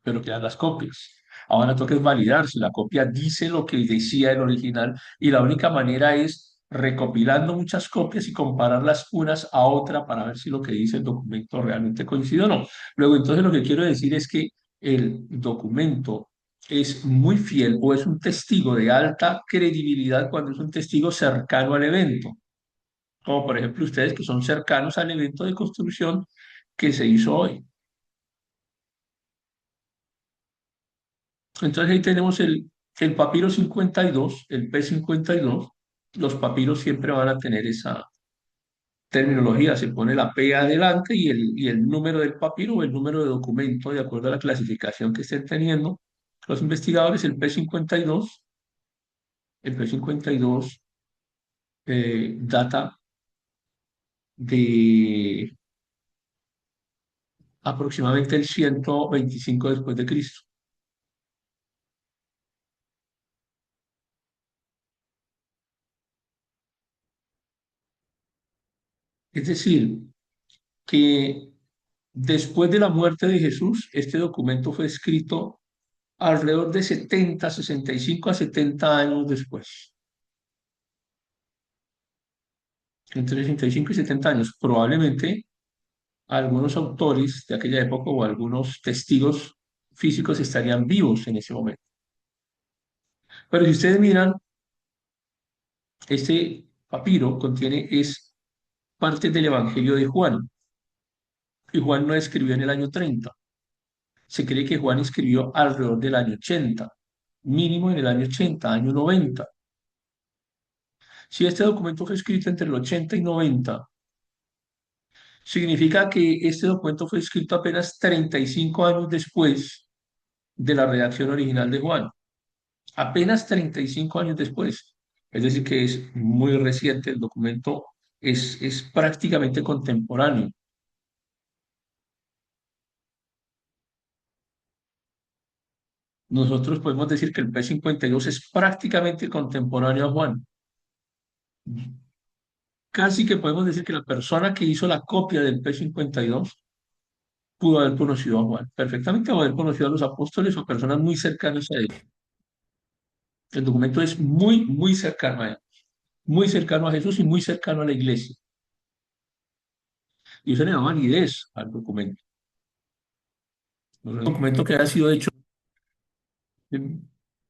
pero quedan las copias. Ahora toca es validar si la copia dice lo que decía el original y la única manera es recopilando muchas copias y compararlas unas a otra para ver si lo que dice el documento realmente coincide o no. Luego, entonces lo que quiero decir es que el documento es muy fiel o es un testigo de alta credibilidad cuando es un testigo cercano al evento, como por ejemplo ustedes que son cercanos al evento de construcción que se hizo hoy. Entonces ahí tenemos el papiro 52, el P52. Los papiros siempre van a tener esa terminología. Se pone la P adelante y el número del papiro o el número de documento, de acuerdo a la clasificación que estén teniendo los investigadores. El P52 data de aproximadamente el 125 después de Cristo. Es decir, que después de la muerte de Jesús, este documento fue escrito alrededor de 70, 65 a 70 años después. Entre 65 y 70 años. Probablemente algunos autores de aquella época o algunos testigos físicos estarían vivos en ese momento. Pero si ustedes miran, este papiro contiene es parte del Evangelio de Juan. Y Juan no escribió en el año 30. Se cree que Juan escribió alrededor del año 80, mínimo en el año 80, año 90. Si este documento fue escrito entre el 80 y 90, significa que este documento fue escrito apenas 35 años después de la redacción original de Juan. Apenas 35 años después. Es decir, que es muy reciente, el documento es prácticamente contemporáneo. nosotros podemos decir que el P-52 es prácticamente contemporáneo a Juan. Casi que podemos decir que la persona que hizo la copia del P-52 pudo haber conocido a Juan, perfectamente, o haber conocido a los apóstoles o personas muy cercanas a él. El documento es muy, muy cercano a él, muy cercano a Jesús y muy cercano a la iglesia. Y eso le da validez al documento. No es un documento que haya sido hecho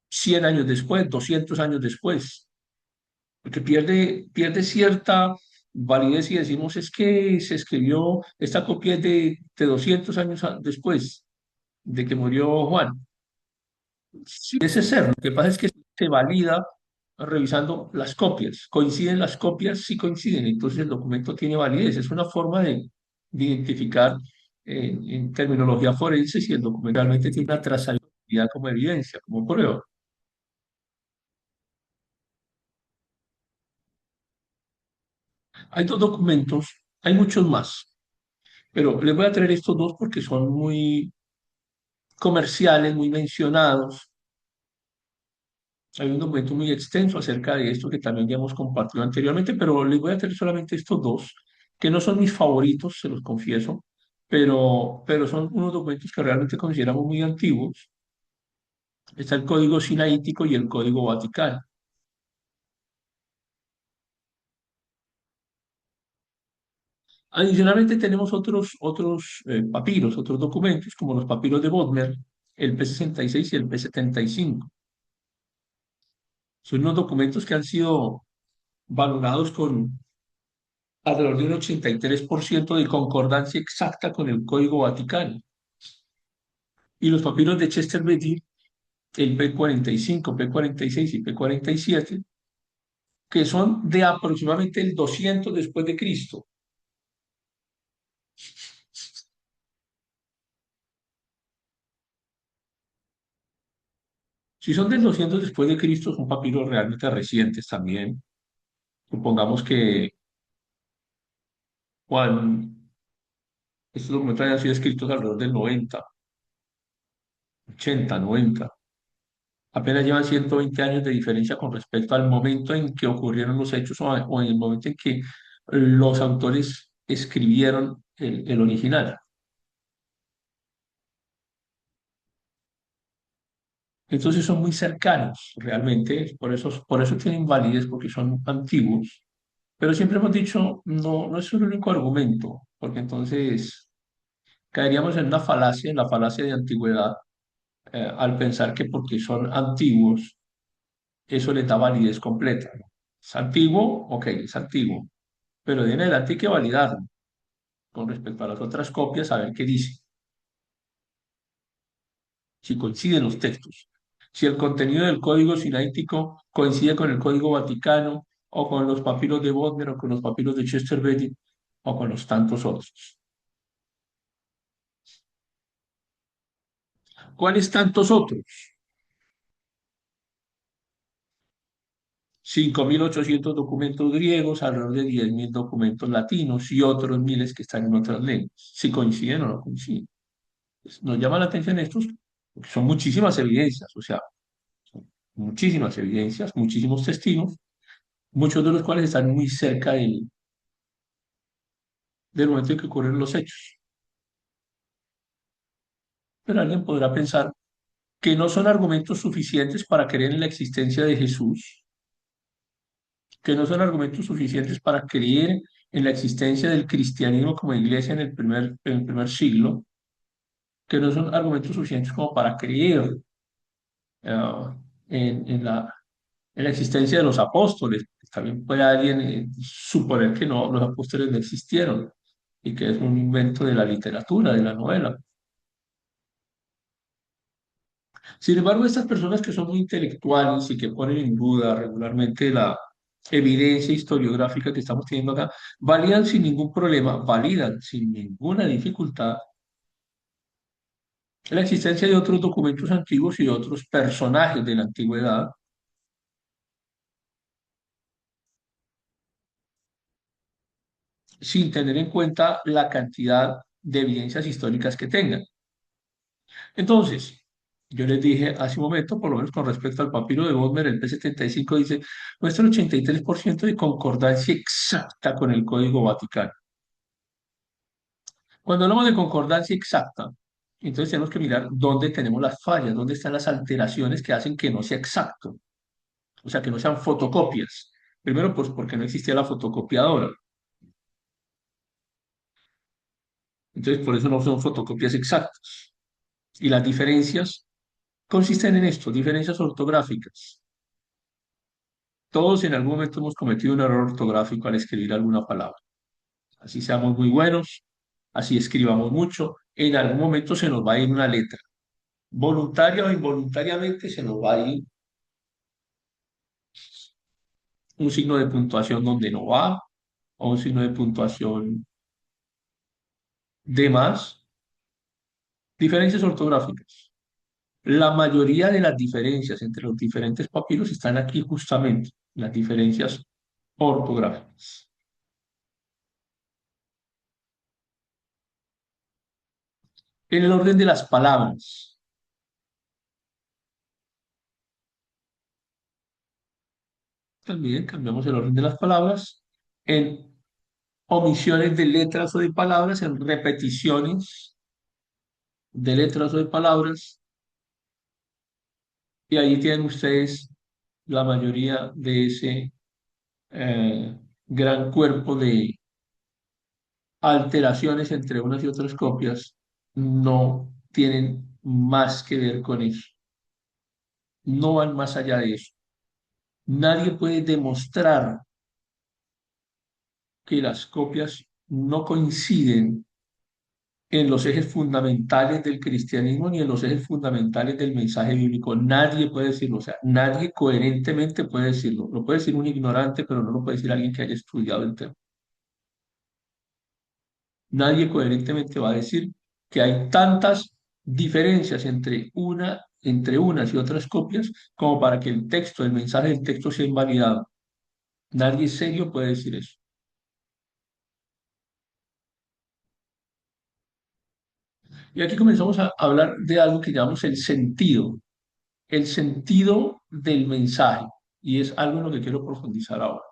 100 años después, 200 años después, porque pierde cierta validez y decimos es que se escribió, esta copia es de 200 años después de que murió Juan. Sí, ese ser, lo que pasa es que se valida revisando las copias. ¿Coinciden las copias? Sí coinciden, entonces el documento tiene validez. Es una forma de identificar en terminología forense si el documento realmente tiene una trazabilidad como evidencia, como prueba. Hay dos documentos, hay muchos más, pero les voy a traer estos dos porque son muy comerciales, muy mencionados. Hay un documento muy extenso acerca de esto que también ya hemos compartido anteriormente, pero les voy a traer solamente estos dos, que no son mis favoritos, se los confieso, pero son unos documentos que realmente consideramos muy antiguos. Está el Código Sinaítico y el Código Vaticano. Adicionalmente tenemos otros papiros, otros documentos, como los papiros de Bodmer, el P-66 y el P-75. Son unos documentos que han sido valorados con alrededor de un 83% de concordancia exacta con el Código Vaticano. Y los papiros de Chester Beatty, el P-45, P-46 y P-47, que son de aproximadamente el 200 después de Cristo. Si son del 200 después de Cristo, son papiros realmente recientes también. Supongamos que Juan, estos documentos hayan sido escritos alrededor del 90, 80, 90. Apenas llevan 120 años de diferencia con respecto al momento en que ocurrieron los hechos o en el momento en que los autores escribieron el original. Entonces son muy cercanos, realmente, por eso tienen validez, porque son antiguos. Pero siempre hemos dicho, no, no es el único argumento, porque entonces caeríamos en una falacia, en la falacia de antigüedad, al pensar que porque son antiguos, eso les da validez completa. ¿Es antiguo? Ok, es antiguo. Pero de en adelante hay que validarlo con respecto a las otras copias, a ver qué dice, si coinciden los textos, si el contenido del código sinaítico coincide con el código vaticano, o con los papiros de Bodmer, o con los papiros de Chester Beatty, o con los tantos otros. ¿Cuáles tantos otros? 5.800 documentos griegos, alrededor de 10.000 documentos latinos y otros miles que están en otras lenguas. Si coinciden o no coinciden. Pues, nos llama la atención estos, porque son muchísimas evidencias, o sea, son muchísimas evidencias, muchísimos testigos, muchos de los cuales están muy cerca del momento en que ocurren los hechos. Pero alguien podrá pensar que no son argumentos suficientes para creer en la existencia de Jesús, que no son argumentos suficientes para creer en la existencia del cristianismo como iglesia en el primer siglo, que no son argumentos suficientes como para creer ah, en la existencia de los apóstoles. También puede alguien suponer que no, los apóstoles no existieron y que es un invento de la literatura, de la novela. Sin embargo, estas personas que son muy intelectuales y que ponen en duda regularmente la evidencia historiográfica que estamos teniendo acá, validan sin ningún problema, validan sin ninguna dificultad la existencia de otros documentos antiguos y de otros personajes de la antigüedad, sin tener en cuenta la cantidad de evidencias históricas que tengan. Entonces, Yo les dije hace un momento, por lo menos con respecto al papiro de Bodmer, el P75 dice, muestra el 83% de concordancia exacta con el Código Vaticano. Cuando hablamos de concordancia exacta, entonces tenemos que mirar dónde tenemos las fallas, dónde están las alteraciones que hacen que no sea exacto, o sea, que no sean fotocopias. Primero, pues porque no existía la fotocopiadora. Entonces, por eso no son fotocopias exactas. Y las diferencias consisten en esto, diferencias ortográficas. Todos en algún momento hemos cometido un error ortográfico al escribir alguna palabra. Así seamos muy buenos, así escribamos mucho, en algún momento se nos va a ir una letra. Voluntaria o involuntariamente se nos va a ir un signo de puntuación donde no va, o un signo de puntuación de más. Diferencias ortográficas. La mayoría de las diferencias entre los diferentes papiros están aquí justamente, las diferencias ortográficas. En el orden de las palabras. También cambiamos el orden de las palabras en omisiones de letras o de palabras, en repeticiones de letras o de palabras. Y ahí tienen ustedes la mayoría de ese gran cuerpo de alteraciones entre unas y otras copias no tienen más que ver con eso, no van más allá de eso. Nadie puede demostrar que las copias no coinciden en los ejes fundamentales del cristianismo ni en los ejes fundamentales del mensaje bíblico. Nadie puede decirlo, o sea, nadie coherentemente puede decirlo. Lo puede decir un ignorante, pero no lo puede decir alguien que haya estudiado el tema. Nadie coherentemente va a decir que hay tantas diferencias entre unas y otras copias como para que el texto, el mensaje del texto sea invalidado. Nadie serio puede decir eso. Y aquí comenzamos a hablar de algo que llamamos el sentido del mensaje. Y es algo en lo que quiero profundizar ahora.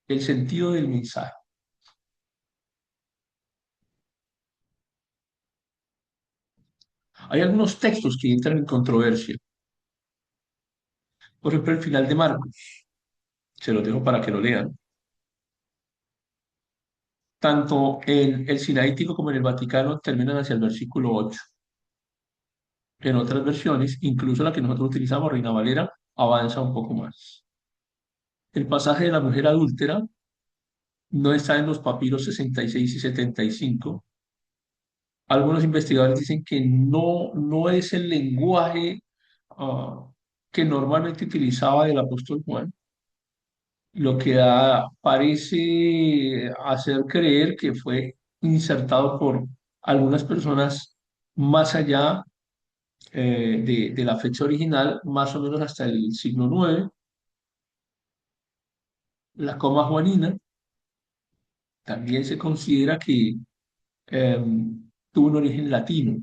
El sentido del mensaje. Hay algunos textos que entran en controversia. Por ejemplo, el final de Marcos. Se lo dejo para que lo lean. Tanto en el Sinaítico como en el Vaticano terminan hacia el versículo 8. En otras versiones, incluso la que nosotros utilizamos, Reina Valera, avanza un poco más. El pasaje de la mujer adúltera no está en los papiros 66 y 75. Algunos investigadores dicen que no es el lenguaje que normalmente utilizaba el apóstol Juan, lo que parece hacer creer que fue insertado por algunas personas más allá de la fecha original, más o menos hasta el siglo IX. La coma juanina también se considera que eh, tuvo un origen latino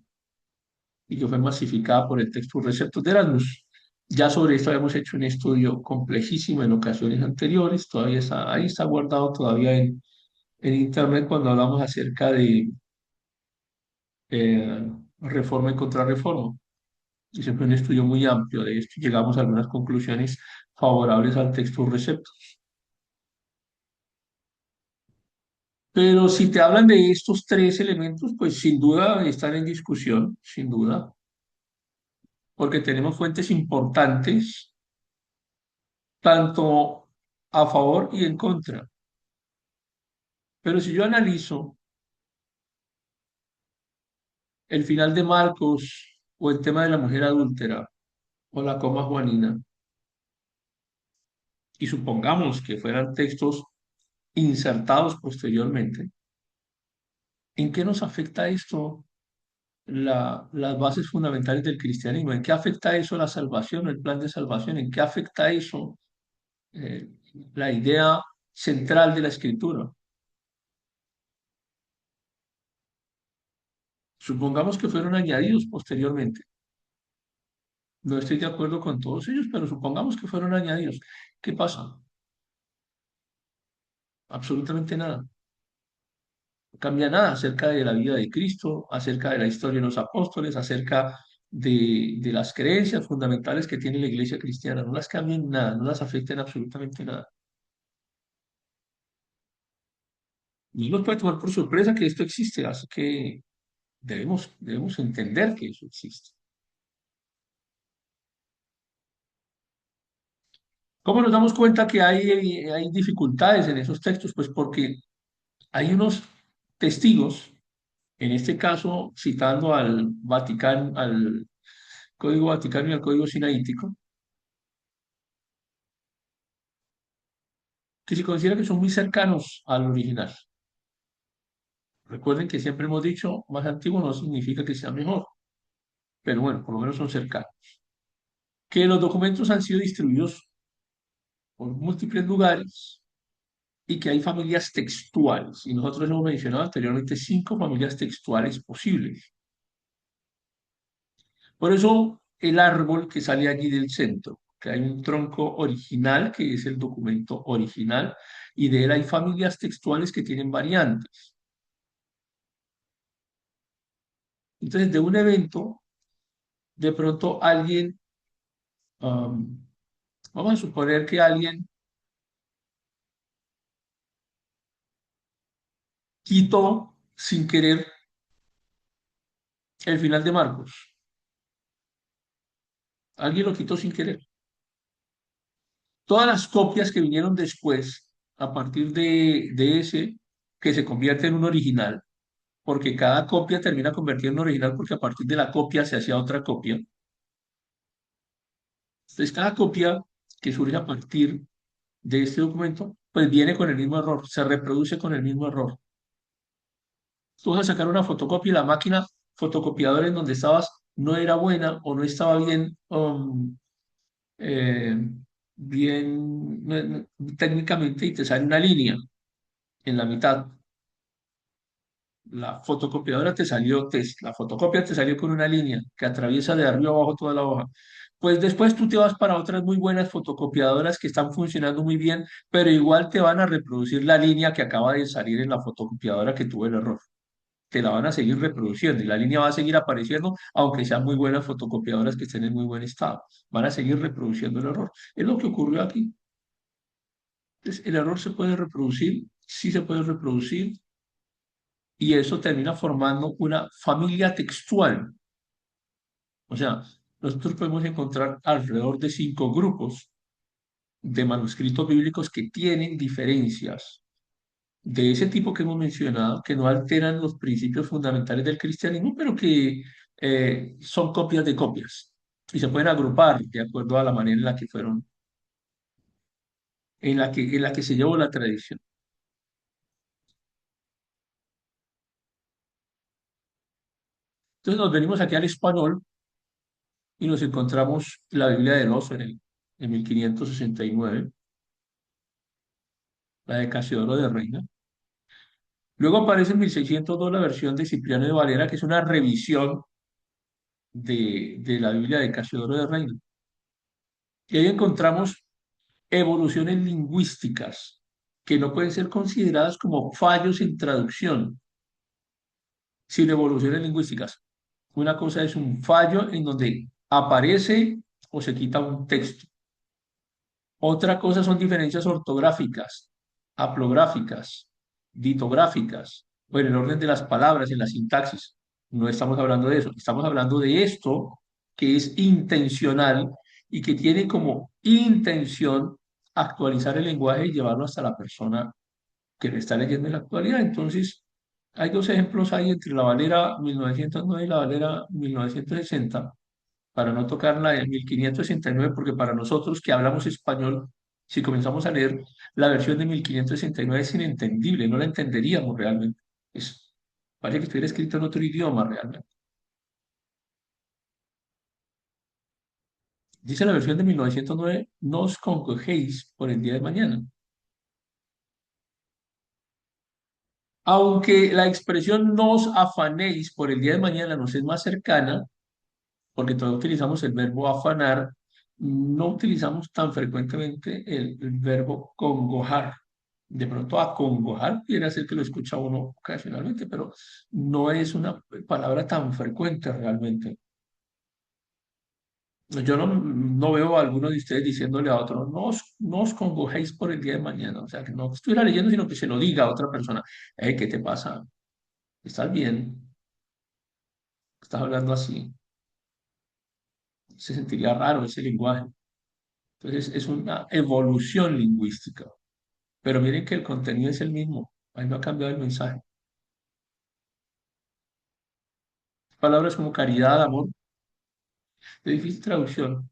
y que fue masificada por el Textus Receptus de Erasmus. Ya sobre esto habíamos hecho un estudio complejísimo en ocasiones anteriores, todavía está, ahí está guardado todavía en Internet cuando hablamos acerca de eh, reforma y contrarreforma. Ese fue un estudio muy amplio de esto y llegamos a algunas conclusiones favorables al Textus Receptus. Pero si te hablan de estos tres elementos, pues sin duda están en discusión, sin duda, porque tenemos fuentes importantes tanto a favor y en contra. Pero si yo analizo el final de Marcos o el tema de la mujer adúltera o la coma juanina, y supongamos que fueran textos insertados posteriormente, ¿en qué nos afecta esto las bases fundamentales del cristianismo? ¿En qué afecta eso la salvación, el plan de salvación? ¿En qué afecta eso eh, la idea central de la escritura? Supongamos que fueron añadidos posteriormente. No estoy de acuerdo con todos ellos, pero supongamos que fueron añadidos. ¿Qué pasa? Absolutamente nada. No cambia nada acerca de la vida de Cristo, acerca de la historia de los apóstoles, acerca de las creencias fundamentales que tiene la iglesia cristiana. No las cambian nada, no las afectan absolutamente nada. Y nos puede tomar por sorpresa que esto existe, así que debemos entender que eso existe. ¿Cómo nos damos cuenta que hay dificultades en esos textos? Pues porque hay unos testigos, en este caso citando al Vaticano, al Código Vaticano y al Código Sinaítico, que se considera que son muy cercanos al original. Recuerden que siempre hemos dicho, más antiguo no significa que sea mejor, pero bueno, por lo menos son cercanos. Que los documentos han sido distribuidos por múltiples lugares y que hay familias textuales. Y nosotros hemos mencionado anteriormente 5 familias textuales posibles. Por eso el árbol que sale allí del centro, que hay un tronco original, que es el documento original, y de él hay familias textuales que tienen variantes. Entonces, de un evento, de pronto alguien, um, vamos a suponer que alguien quitó sin querer el final de Marcos. Alguien lo quitó sin querer. Todas las copias que vinieron después, a partir de ese, que se convierte en un original, porque cada copia termina convertida en un original porque a partir de la copia se hacía otra copia. Entonces, cada copia que surge a partir de este documento, pues viene con el mismo error, se reproduce con el mismo error. Tú vas a sacar una fotocopia y la máquina fotocopiadora en donde estabas no era buena o no estaba bien, eh, técnicamente y te sale una línea en la mitad. La fotocopiadora te salió, la fotocopia te salió con una línea que atraviesa de arriba abajo toda la hoja. Pues después tú te vas para otras muy buenas fotocopiadoras que están funcionando muy bien, pero igual te van a reproducir la línea que acaba de salir en la fotocopiadora que tuvo el error. Te la van a seguir reproduciendo y la línea va a seguir apareciendo, aunque sean muy buenas fotocopiadoras que estén en muy buen estado. Van a seguir reproduciendo el error. Es lo que ocurrió aquí. Entonces, el error se puede reproducir, sí se puede reproducir, y eso termina formando una familia textual. O sea, nosotros podemos encontrar alrededor de 5 grupos de manuscritos bíblicos que tienen diferencias de ese tipo que hemos mencionado, que no alteran los principios fundamentales del cristianismo, pero que son copias de copias y se pueden agrupar de acuerdo a la manera en la que fueron, en la que se llevó la tradición. Entonces nos venimos aquí al español y nos encontramos la Biblia del Oso en 1569, la de Casiodoro de Reina. Luego aparece en 1602 la versión de Cipriano de Valera, que es una revisión de la Biblia de Casiodoro de Reina. Y ahí encontramos evoluciones lingüísticas que no pueden ser consideradas como fallos en traducción, sino evoluciones lingüísticas. Una cosa es un fallo en donde aparece o se quita un texto. Otra cosa son diferencias ortográficas, haplográficas, ditográficas, o en el orden de las palabras, en la sintaxis. No estamos hablando de eso, estamos hablando de esto que es intencional y que tiene como intención actualizar el lenguaje y llevarlo hasta la persona que lo está leyendo en la actualidad. Entonces, hay 2 ejemplos ahí entre la Valera 1909 y la Valera 1960 para no tocar la de 1569, porque para nosotros que hablamos español, si comenzamos a leer la versión de 1569 es inentendible, no la entenderíamos realmente. Parece que estuviera escrito en otro idioma realmente. Dice la versión de 1909, no os congojéis por el día de mañana. Aunque la expresión no os afanéis por el día de mañana nos es más cercana, porque todavía utilizamos el verbo afanar, no utilizamos tan frecuentemente el verbo congojar. De pronto acongojar pudiera ser que lo escucha uno ocasionalmente, pero no es una palabra tan frecuente realmente. Yo no veo a alguno de ustedes diciéndole a otro, no os congojéis por el día de mañana. O sea, que no estuviera leyendo, sino que se lo diga a otra persona. Hey, ¿qué te pasa? ¿Estás bien? ¿Estás hablando así? Se sentiría raro ese lenguaje. Entonces, es una evolución lingüística. Pero miren que el contenido es el mismo. Ahí no ha cambiado el mensaje. Palabras como caridad, amor, de difícil traducción.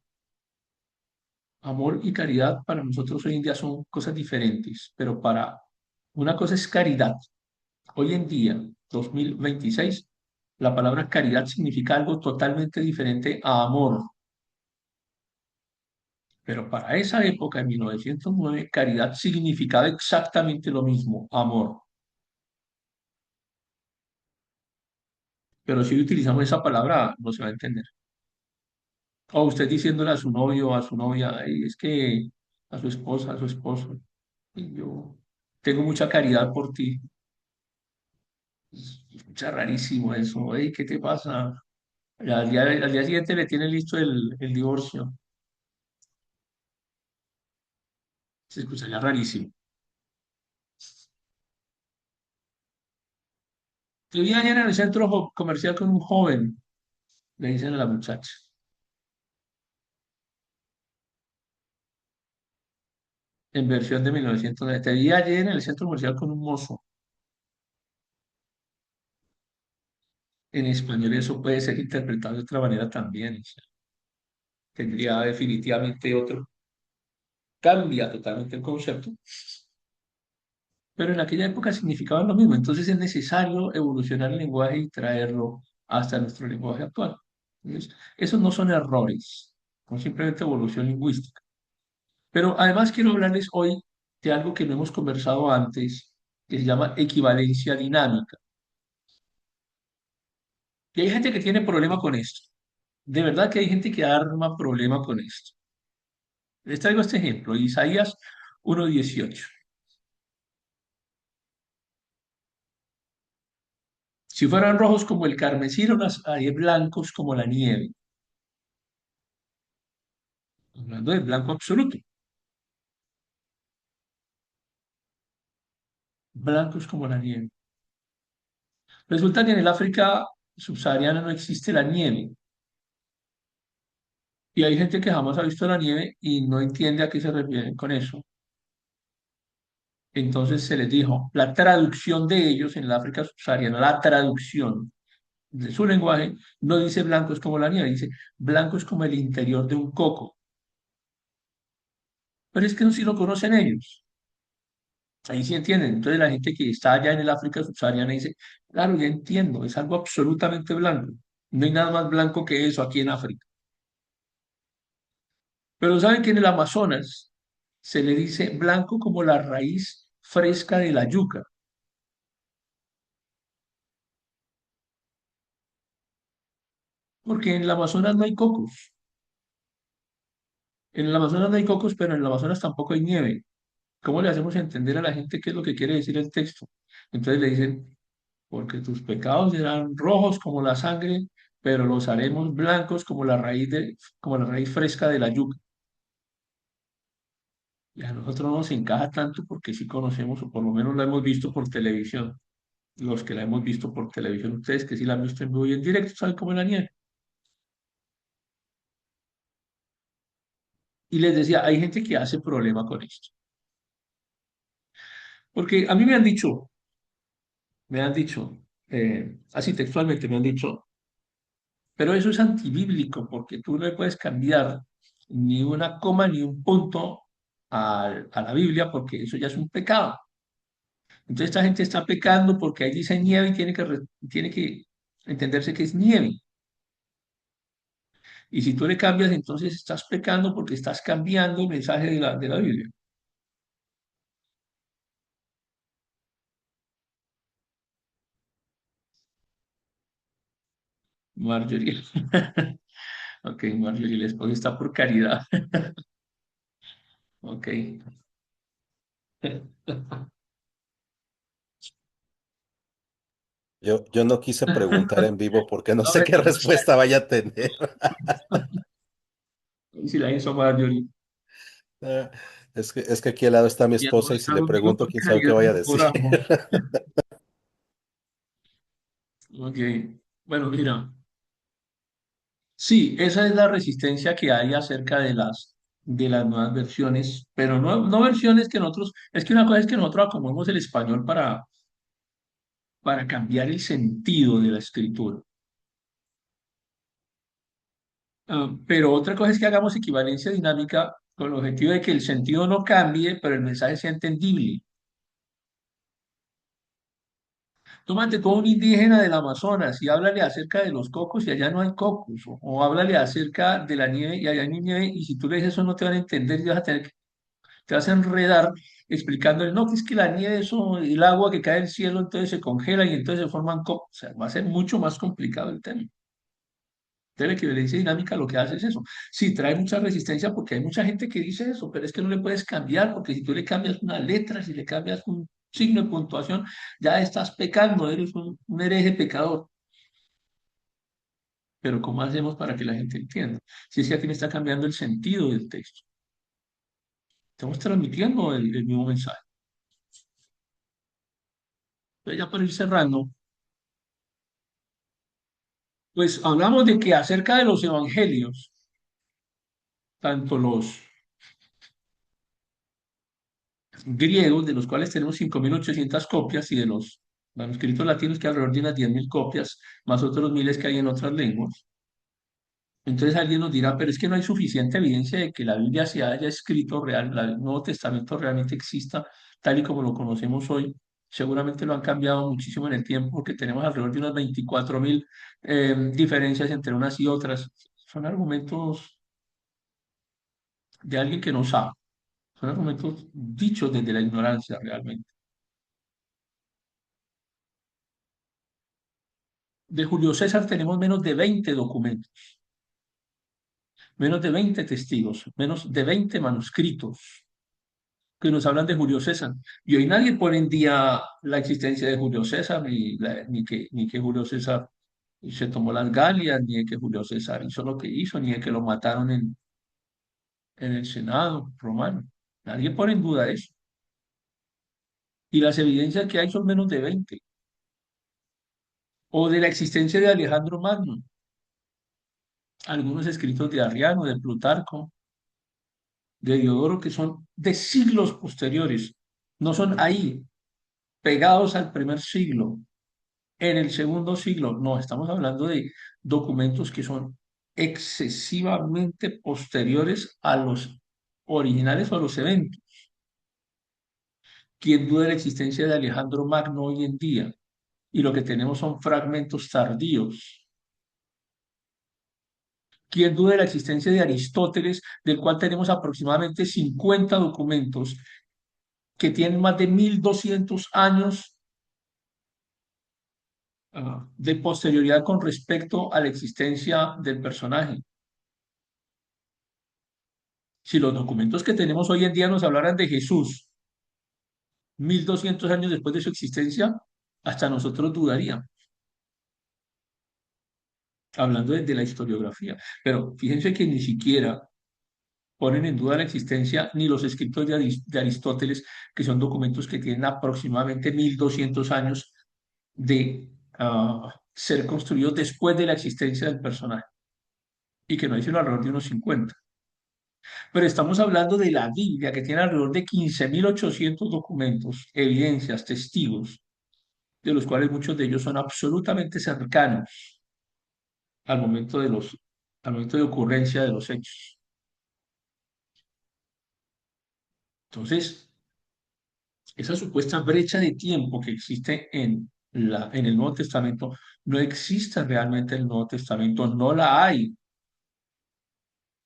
Amor y caridad para nosotros hoy en día son cosas diferentes, pero para una cosa es caridad. Hoy en día, 2026, la palabra caridad significa algo totalmente diferente a amor. Pero para esa época, en 1909, caridad significaba exactamente lo mismo, amor. Pero si hoy utilizamos esa palabra, no se va a entender. O usted diciéndole a su novio o a su novia, "Ay, es que a su esposa, a su esposo, y yo tengo mucha caridad por ti". Se escucha rarísimo eso. Ey, ¿qué te pasa? Al día siguiente le tiene listo el divorcio. Se escucharía rarísimo. Yo vi ayer en el centro comercial con un joven, le dicen a la muchacha, en versión de 1990. Te vi ayer en el centro comercial con un mozo. En español eso puede ser interpretado de otra manera también. O sea, tendría definitivamente otro, cambia totalmente el concepto, pero en aquella época significaban lo mismo. Entonces es necesario evolucionar el lenguaje y traerlo hasta nuestro lenguaje actual. Entonces, esos no son errores, son simplemente evolución lingüística. Pero además quiero hablarles hoy de algo que no hemos conversado antes, que se llama equivalencia dinámica. Y hay gente que tiene problema con esto. De verdad que hay gente que arma problema con esto. Les traigo este ejemplo, Isaías 1:18. Si fueran rojos como el carmesí, los haría blancos como la nieve. Hablando de blanco absoluto. Blancos como la nieve. Resulta que en el África subsahariana no existe la nieve. Y hay gente que jamás ha visto la nieve y no entiende a qué se refieren con eso. Entonces se les dijo, la traducción de ellos en el África subsahariana, la traducción de su lenguaje, no dice blancos como la nieve, dice blancos como el interior de un coco. Pero es que no si lo conocen ellos. Ahí sí entienden. Entonces la gente que está allá en el África subsahariana dice, claro, ya entiendo, es algo absolutamente blanco. No hay nada más blanco que eso aquí en África. Pero saben que en el Amazonas se le dice blanco como la raíz fresca de la yuca, porque en el Amazonas no hay cocos. En el Amazonas no hay cocos, pero en el Amazonas tampoco hay nieve. ¿Cómo le hacemos entender a la gente qué es lo que quiere decir el texto? Entonces le dicen, porque tus pecados serán rojos como la sangre, pero los haremos blancos como la raíz fresca de la yuca. Y a nosotros no nos encaja tanto porque sí conocemos, o por lo menos la hemos visto por televisión. Los que la hemos visto por televisión, ustedes que sí la han visto en vivo y en directo, saben cómo es la nieve. Y les decía, hay gente que hace problema con esto. Porque a mí así textualmente me han dicho, pero eso es antibíblico porque tú no le puedes cambiar ni una coma ni un punto a la Biblia porque eso ya es un pecado. Entonces esta gente está pecando porque ahí dice nieve y tiene que entenderse que es nieve. Y si tú le cambias, entonces estás pecando porque estás cambiando el mensaje de la Biblia. Marjorie. Ok, Marjorie, les esposo está por caridad. Ok. Yo no quise preguntar en vivo porque no No, sé qué respuesta vaya a tener. si la hizo Marjorie. Ah, es que aquí al lado está mi Y a todos esposa y si está le conmigo pregunto, por quién sabe qué caridad, vaya a no por decir. amor. Ok. Bueno, mira. Sí, esa es la resistencia que hay acerca de las nuevas versiones, pero no versiones que nosotros, es que una cosa es que nosotros acomodemos el español para cambiar el sentido de la escritura. Pero otra cosa es que hagamos equivalencia dinámica con el objetivo de que el sentido no cambie, pero el mensaje sea entendible. Tómate todo un indígena del Amazonas y háblale acerca de los cocos y allá no hay cocos, o háblale acerca de la nieve y allá no hay nieve, y si tú le dices eso no te van a entender y vas a tener te vas a enredar explicándole, no, que es que la nieve, eso, el agua que cae del cielo, entonces se congela y entonces se forman cocos. O sea, va a ser mucho más complicado el tema. Entonces, la equivalencia dinámica lo que hace es eso. Sí, trae mucha resistencia porque hay mucha gente que dice eso, pero es que no le puedes cambiar, porque si tú le cambias una letra, si le cambias un signo de puntuación, ya estás pecando, eres un hereje pecador. Pero ¿cómo hacemos para que la gente entienda? Si es que aquí me está cambiando el sentido del texto. Estamos transmitiendo el mismo mensaje. Entonces, ya para ir cerrando, pues hablamos de que acerca de los evangelios, tanto los griegos, de los cuales tenemos 5.800 copias, y de los manuscritos latinos, que alrededor de unas 10.000 copias, más otros miles que hay en otras lenguas. Entonces alguien nos dirá, pero es que no hay suficiente evidencia de que la Biblia se haya escrito real, el Nuevo Testamento realmente exista tal y como lo conocemos hoy. Seguramente lo han cambiado muchísimo en el tiempo porque tenemos alrededor de unas 24.000 diferencias entre unas y otras. Son argumentos de alguien que no sabe. Son argumentos dichos desde la ignorancia realmente. De Julio César tenemos menos de 20 documentos, menos de 20 testigos, menos de 20 manuscritos que nos hablan de Julio César. Y hoy nadie pone en día la existencia de Julio César, ni que Julio César se tomó las Galias, ni de que Julio César hizo lo que hizo, ni de que lo mataron en el Senado romano. Nadie pone en duda eso. Y las evidencias que hay son menos de 20. O de la existencia de Alejandro Magno, algunos escritos de Arriano, de Plutarco, de Diodoro, que son de siglos posteriores, no son ahí, pegados al primer siglo, en el segundo siglo, no, estamos hablando de documentos que son excesivamente posteriores a los originales o a los eventos. ¿Quién duda de la existencia de Alejandro Magno hoy en día? Y lo que tenemos son fragmentos tardíos. ¿Quién duda de la existencia de Aristóteles, del cual tenemos aproximadamente 50 documentos que tienen más de 1.200 años de posterioridad con respecto a la existencia del personaje? Si los documentos que tenemos hoy en día nos hablaran de Jesús 1.200 años después de su existencia, hasta nosotros dudaríamos, hablando de la historiografía. Pero fíjense que ni siquiera ponen en duda la existencia ni los escritos de Aristóteles, que son documentos que tienen aproximadamente 1.200 años de ser construidos después de la existencia del personaje, y que no hay sino alrededor de unos 50. Pero estamos hablando de la Biblia, que tiene alrededor de 15.800 documentos, evidencias, testigos, de los cuales muchos de ellos son absolutamente cercanos al momento al momento de ocurrencia de los hechos. Entonces, esa supuesta brecha de tiempo que existe en el Nuevo Testamento no existe realmente en el Nuevo Testamento, no la hay.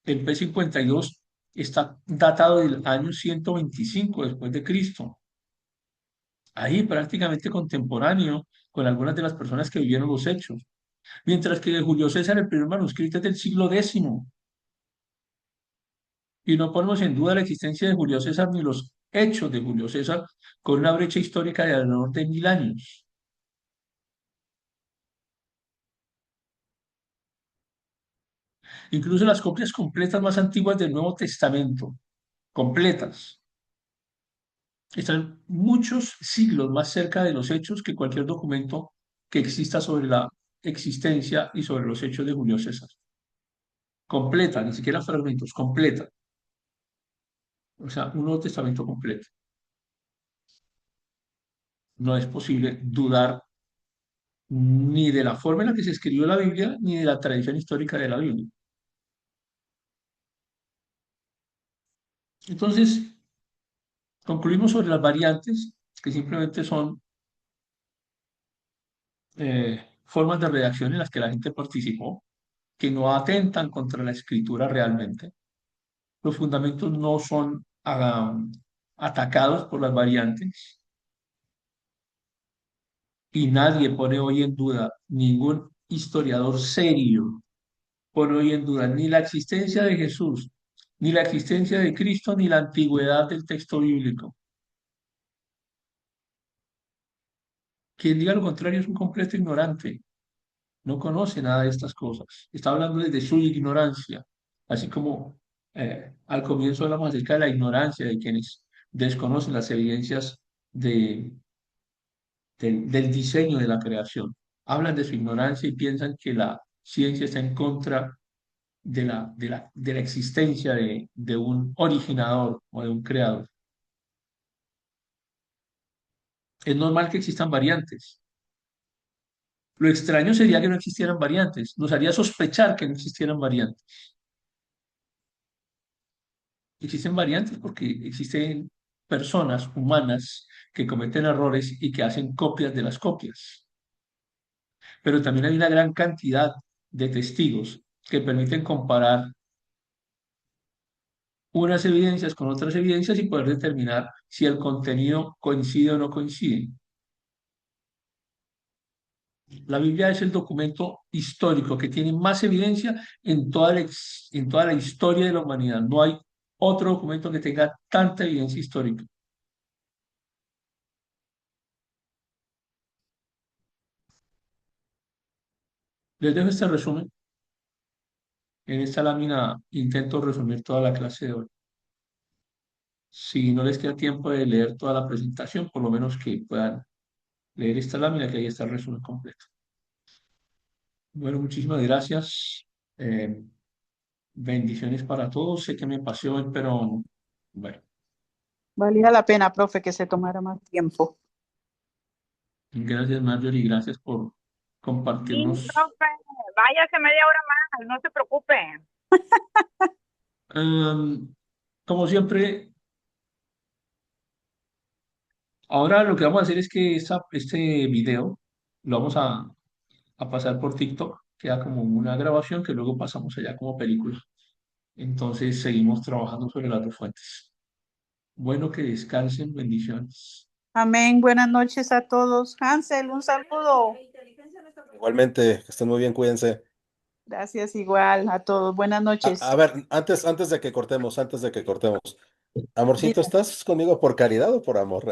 El P52 está datado del año 125 después de Cristo, ahí prácticamente contemporáneo con algunas de las personas que vivieron los hechos. Mientras que de Julio César el primer manuscrito es del siglo X, y no ponemos en duda la existencia de Julio César ni los hechos de Julio César, con una brecha histórica de alrededor de 1000 años. Incluso las copias completas más antiguas del Nuevo Testamento, completas, están muchos siglos más cerca de los hechos que cualquier documento que exista sobre la existencia y sobre los hechos de Julio César. Completa, ni siquiera fragmentos, completa. O sea, un Nuevo Testamento completo. No es posible dudar ni de la forma en la que se escribió la Biblia, ni de la tradición histórica de la Biblia. Entonces, concluimos sobre las variantes, que simplemente son formas de redacción en las que la gente participó, que no atentan contra la escritura realmente. Los fundamentos no son atacados por las variantes, y nadie pone hoy en duda, ningún historiador serio pone hoy en duda ni la existencia de Jesús, ni la existencia de Cristo, ni la antigüedad del texto bíblico. Quien diga lo contrario es un completo ignorante, no conoce nada de estas cosas, está hablando desde su ignorancia, así como al comienzo hablamos acerca de la ignorancia de quienes desconocen las evidencias de, del diseño de la creación. Hablan de su ignorancia y piensan que la ciencia está en contra de la existencia de un originador o de un creador. Es normal que existan variantes. Lo extraño sería que no existieran variantes. Nos haría sospechar que no existieran variantes. Existen variantes porque existen personas humanas que cometen errores y que hacen copias de las copias. Pero también hay una gran cantidad de testigos que permiten comparar unas evidencias con otras evidencias y poder determinar si el contenido coincide o no coincide. La Biblia es el documento histórico que tiene más evidencia en toda la historia de la humanidad. No hay otro documento que tenga tanta evidencia histórica. Les dejo este resumen. En esta lámina intento resumir toda la clase de hoy. Si no les queda tiempo de leer toda la presentación, por lo menos que puedan leer esta lámina, que ahí está el resumen completo. Bueno, muchísimas gracias. Eh, Bendiciones para todos. Sé que me pasé hoy, pero bueno, Valía la pena, profe, que se tomara más tiempo. gracias Marjorie, gracias por Sí, compartirnos. profe, váyase media hora más, no se preocupe. Como siempre, ahora lo que vamos a hacer es que este video lo vamos a pasar por TikTok, queda como una grabación que luego pasamos allá como película. Entonces seguimos trabajando sobre las dos fuentes. Bueno, que descansen, bendiciones. Amén. Buenas noches a todos. Hansel, un saludo. Igualmente, que estén muy bien, cuídense. Gracias igual a todos. Buenas A noches. ver, antes de que cortemos, amorcito, Dime. ¿estás conmigo por caridad o por amor?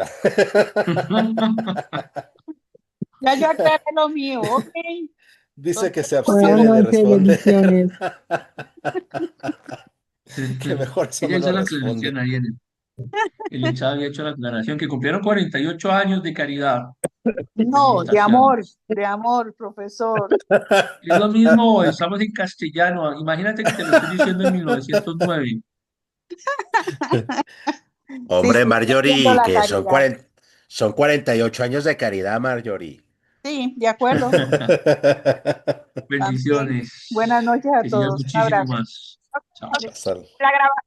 Ya yo aclaré lo mío, ok. Dice que Entonces, se Buenas abstiene de noches, responder, bendiciones. que mejor eso Ella no lo hizo la responde. aclaración ahí el chat había hecho la aclaración que cumplieron 48 años de caridad. no, Felicitaciones. de amor, profesor. Es lo mismo, estamos en castellano. Imagínate que te lo estoy diciendo en 1909. Sí, Hombre, sí, entiendo Marjorie, la que caridad. son 48 años de caridad, Marjorie. Sí, de acuerdo. También. Buenas Bendiciones. noches a Que sigan todos. Un muchísimo abrazo. más. Chao. Ok, Hasta, la graba-